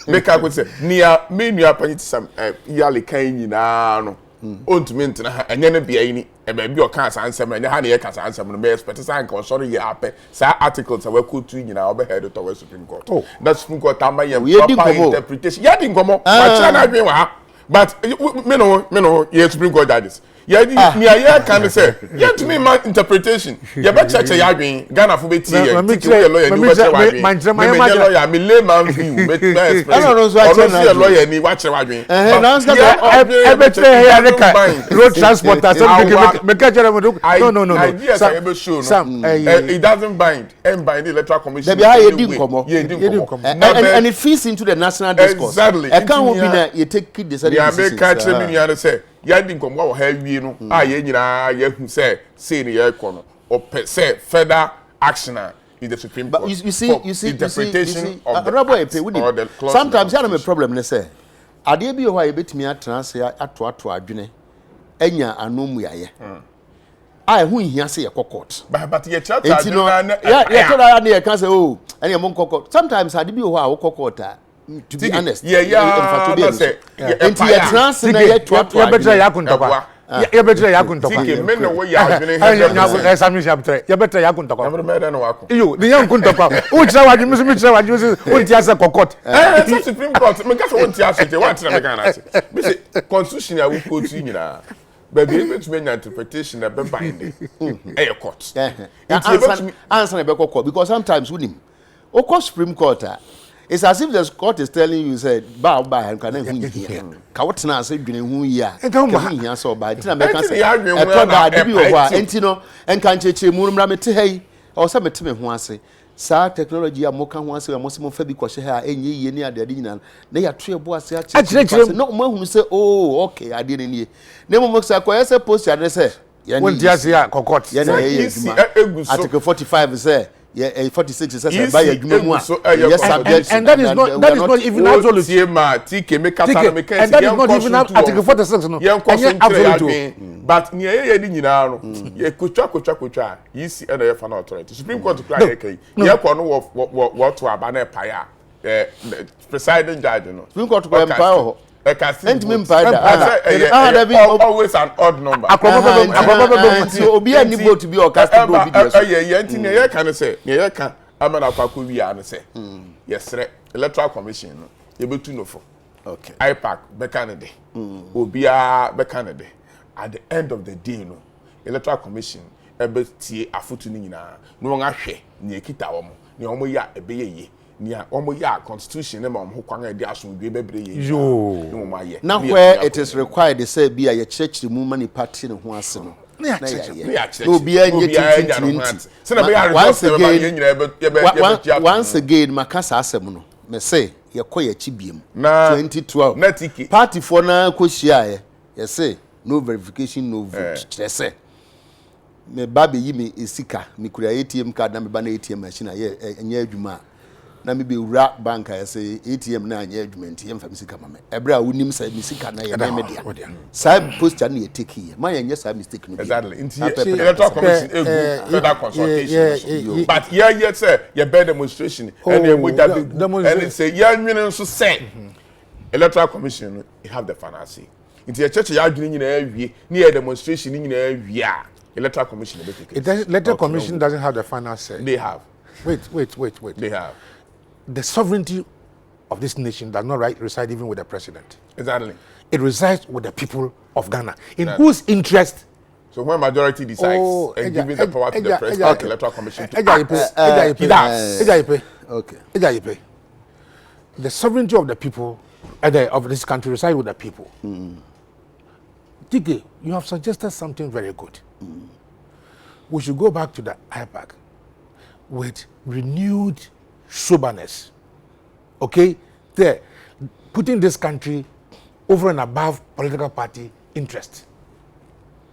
C: me ka kwesi nia me nua panyi sam yale kan nyina no ontumi ntena enye ne bia yi ni e ba bi o kan sansem enye ha na ye kan sansem no me expect say kan sorry ye ape sa articles we could to nyina obe head to Supreme Court that Supreme Court am ye proper interpretation ya di nkomo wa cha na adwen wa ha but me no ye Supreme Court judges ya di nia ye kan say ye to me my interpretation ye be check ya adwen Ghana fo be tie ye lawyer ni wa che wa adwen me lawyer me layman view me express
A: no so I
C: say lawyer ni wa che wa adwen
B: e be tre ya reka road transporter so me ka chere mo no Sam
C: it doesn't bind the electoral commission
A: there be ye di nkomo and it feeds into the national discourse
C: exactly
A: e kan wo bi na ye take decisions
C: ya me ka chere me nua say ya di nkomo wo ha wie no ye nyina ye hu say ni ye ko no o say further action in the Supreme Court.
A: But you see, interpretation of the sometimes you have a problem. They say, "Ade bi ho a yebetimi atena se ato adwene enya anomu yaye." I hu hia se ye court.
C: But ye chat
A: adwene na ya tell na ye kan say oh, ene mo court. Sometimes ade bi ho a wo court to be honest.
C: Yeah.
A: Enti ye trans na ye to
B: better ya kuntokwa. You better ya kuntokwa.
C: Tike men no we ya adwene
B: he examine chapter. You better ya kuntokwa.
C: I'm better no wako.
B: You the young kuntokwa. O tira waju mi tira waju o ti asa court.
C: Supreme Court me ka so won ti asa je wa tira me kan ase. Me say constitution ya we court nyina. But be able to make interpretation that be binding. A court.
A: Answer be court because sometimes with him. O court Supreme Court it's as if the court is telling you say ba and can hu here. Ka what na say dwene hu here. Ka hu here so ba tina me can say. E to da de bi o wa enti no enka ncheche mu mra mete hai o say mete me hu ase. Sa technology a mo ka hu ase mo se mo fa bi kwhye ha enye yiye ni ade nyina na ya to ebo ase a che. No mo hu say oh okay ade ne nie. Na mo say ko say post ade say.
B: Won dia say court.
A: Ya na Article 45 say yeah 46 is say by adwuma mu a yes subject
B: and that is not even absolute and that is not even Article 46 no
C: absolute but near ye nyina no ye kotwa yisi and the final authority Supreme Court cry ye ko no what to aba na paya presiding judge no
A: Supreme Court ko empire
C: and
A: always
C: an odd number.
A: Obi ani vote to be or cast
C: yeah, can say, yeah, can. I'm an aqua say, yes, electoral commission, able to know for.
A: Okay.
C: IPAC, Becanade, Obia, Becanade. At the end of the day, no, electoral commission ebe tie afotu ni nyina no won ahwe ni ekita wo mo ni omo ya ebe ye ni omo ya constitution na ma omo kwan e de asomdwe bebre ye
B: yo
C: ni mo aye
A: na where it is required they say be a ye church mu mani party ne ho ase no
C: no
A: be a nye once again makasa asem no me say ye koye chibiem 2012 party for na koshia ye say no verification no vote say me babe yi me esika me kura ATM card na me ba na ATM machine ye enya adwuma na me be wura bank ye say ATM na anya adwuma nti ye mfa me sika mama ebra wonim say me sika na ye na me dia sai poster na ye take ye man ye say mistake no
C: exactly nti electoral commission egu further consultation but ye say ye be demonstration and ye mo and say ye nwene so say electoral commission you have the finance nti ye church ya adwene nyina awie ni ye demonstration nyina awie a electoral commission
B: electoral commission doesn't have the final say.
C: They have.
B: Wait.
C: They have.
B: The sovereignty of this nation does not reside even with the president.
C: Exactly.
B: It resides with the people of Ghana, in whose interest.
C: So when majority decides and giving the power to the president, electoral commission to
B: Okay. The sovereignty of the people, of this country, resides with the people. Adekye, you have suggested something very good. We should go back to the IPAC with renewed soberness. Okay? There, putting this country over and above political party interest.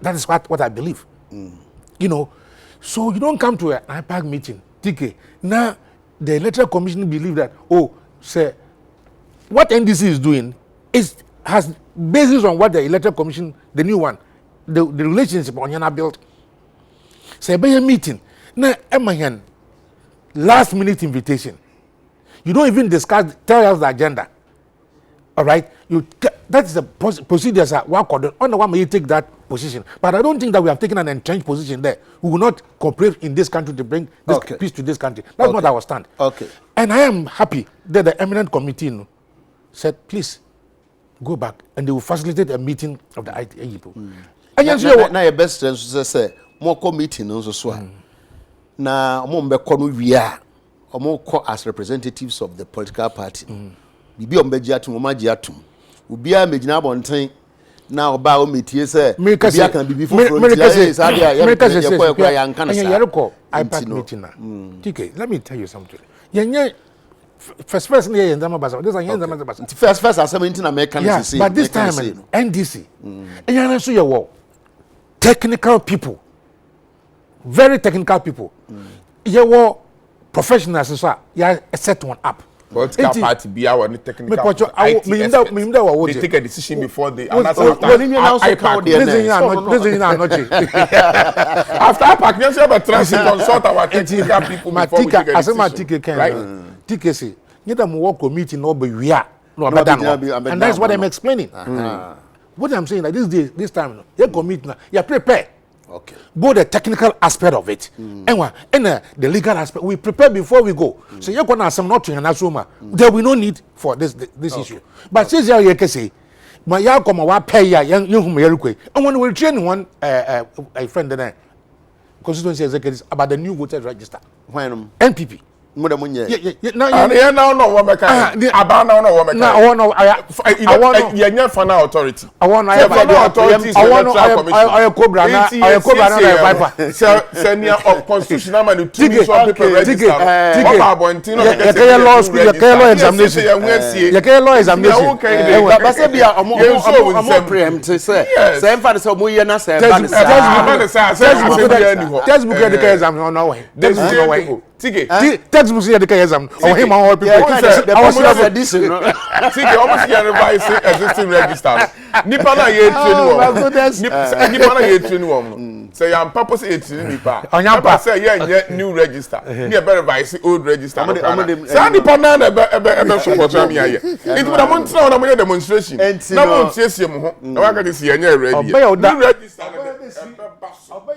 B: That is what I believe. You know, so you don't come to an IPAC meeting, Adekye. Now, the Electoral Commission believe that, say, what NDC is doing has basis on what the Electoral Commission, the new one, the relationship on Yana built. Say, by a meeting, now, Emahan, last minute invitation. You don't even tell us the agenda. All right? That's the procedures that work on the one may you take that position. But I don't think that we have taken an entrenched position there. We will not cooperate in this country to bring this peace to this country. That's not our stand.
A: Okay.
B: And I am happy that the eminent committee said, please, go back, and they will facilitate a meeting of the ITA people.
A: Now your best friend say more meeting also so. Na mo mbekọ no wia omo ko as representatives of the political party. Bibi ombeji atum o maji atum. Obi a mejina bonten na oba o metie say bibi aka bibi foforo ntia say dia ya kwa ya nka na sa.
B: IPAC meeting na. Adekye, let me tell you something. Yenye first na yenzama basa. This yenzama basa.
A: First asem na make can say.
B: But this time NDC. Enyana so ye technical people. Very technical people. You were professionals, so you set one up.
C: Political party be our technical.
B: They
C: take a decision before they
B: after
C: IPAC, you have a transit consult our technical people before we take a decision. Right?
B: Adekye say, you don't work committee no be we are no and that's what I'm explaining. What I'm saying, like this time, you commit now, you prepare.
A: Okay.
B: Both the technical aspect of it and the legal aspect. We prepare before we go. So you're going to ask them not to Unauthorized. There will no need for this issue. But since you can say, my young come away pay young and when we train one a friend then constituency executives about the new voters register.
A: When
B: NPP.
C: Now no one make about now no one make. I want your final authority.
B: I want Cobra na
C: send your constitutional man to me so people register.
B: Law school, law examination. Law examination.
A: But say be am preempt say emfa say mo ye na say
C: textbook
B: Adekye exam no way. Textbook Adekye exam.
A: Oh him all people. I was edition.
C: Tige almost get revise existing register. Nipa na ye train nipa na ye train wo. Say am purpose e train nipa. Nipa say ye new register. Me e revise old register. Say nipa na ebe support am here. It would am ntina na mo demonstration. Na mo tiesie mo ho. Na wa ka dey see ye ready. New register obey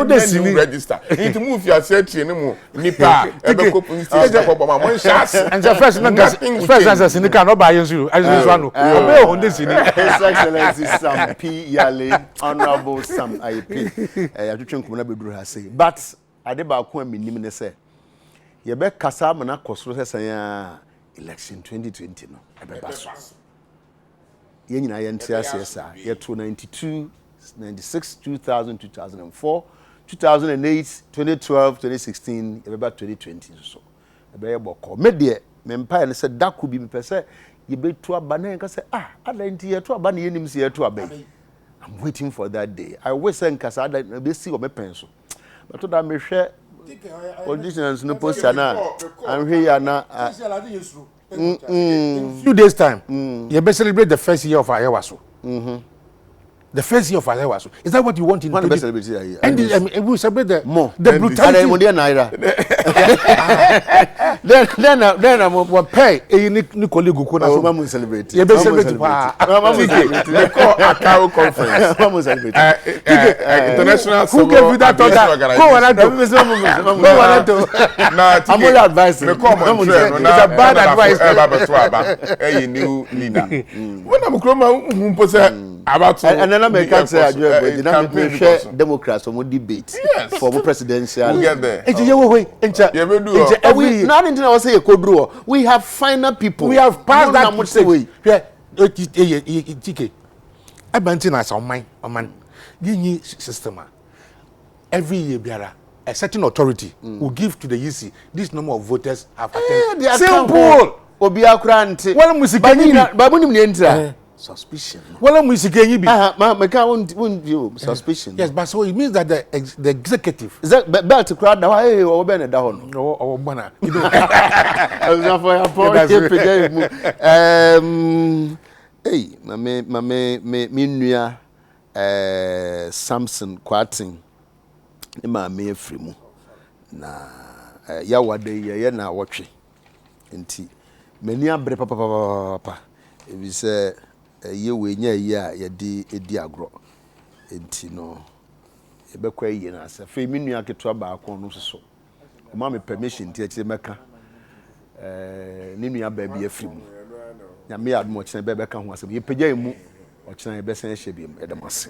C: the register. It move your search mu nipa ebe ko police station ko bama mo chance.
B: And the first answer in the can no buy you. I just want to obey on this. His
A: Excellency Sam P. Yale, Honorable Sam IP. I twetwe nkomo na beduru ha say. But ade ba ko aminim ne say. Ye be kasa ma na kosoro sesan ya election 2020 no. Ebe ba so. Ye nyina ye ntiase sa. Ye 92 96, 2000, 2004, 2008, 2012, 2016, about 2020 so. Ebe boko. Me de me mpa ne say da ku bi me pese ye betu aba na nka say adenti ye to aba na yenim se ye to aba. I'm waiting for that day. I always say nka say ada be see o me pen so. But to da me hwe politicians no post na anhwe ya na
B: few days time. You be celebrate the first year of our Ayawaso. The first year of Ayawaso. Is that what you want in
A: the celebrate here?
B: And we celebrate the
A: more
B: the brutality. Then I'm pay a Nicole Gukuna.
A: Mama celebrate.
B: You be celebrate.
C: They call a cow conference.
A: Mama celebrate.
C: International.
B: Who gave you that order? Go on to.
A: I'm only advising.
B: It's a bad advice.
C: A new leader. When I'm about
A: and then I make say Democrats for debate for presidential.
C: We'll get there.
A: We have final people.
B: We have passed that way. I banting as on my man. Give system. Every year, a certain authority will give to the EC this number of voters have attended. Simple. Well,
A: suspicion.
B: Well, I'm suspicion.
A: Suspicion.
B: Yes, but so it means that the executive
A: is that belt to crowd now or Ben down.
B: Or Bona.
A: Hey, me nua Samson Kwatin. Ma me frimu. Na ya wade ye na wotwe. Enti mani abre papa. Ebi say ye we nya ye a ye di edi agro enti no e be kwa ye na asa fe minu aketo ba akon no so o ma me permission ti akire meka ni nua ba bi afrim nya me admo kire be ka ho asa ye pagya mu o kire be san hye bi e dem ase.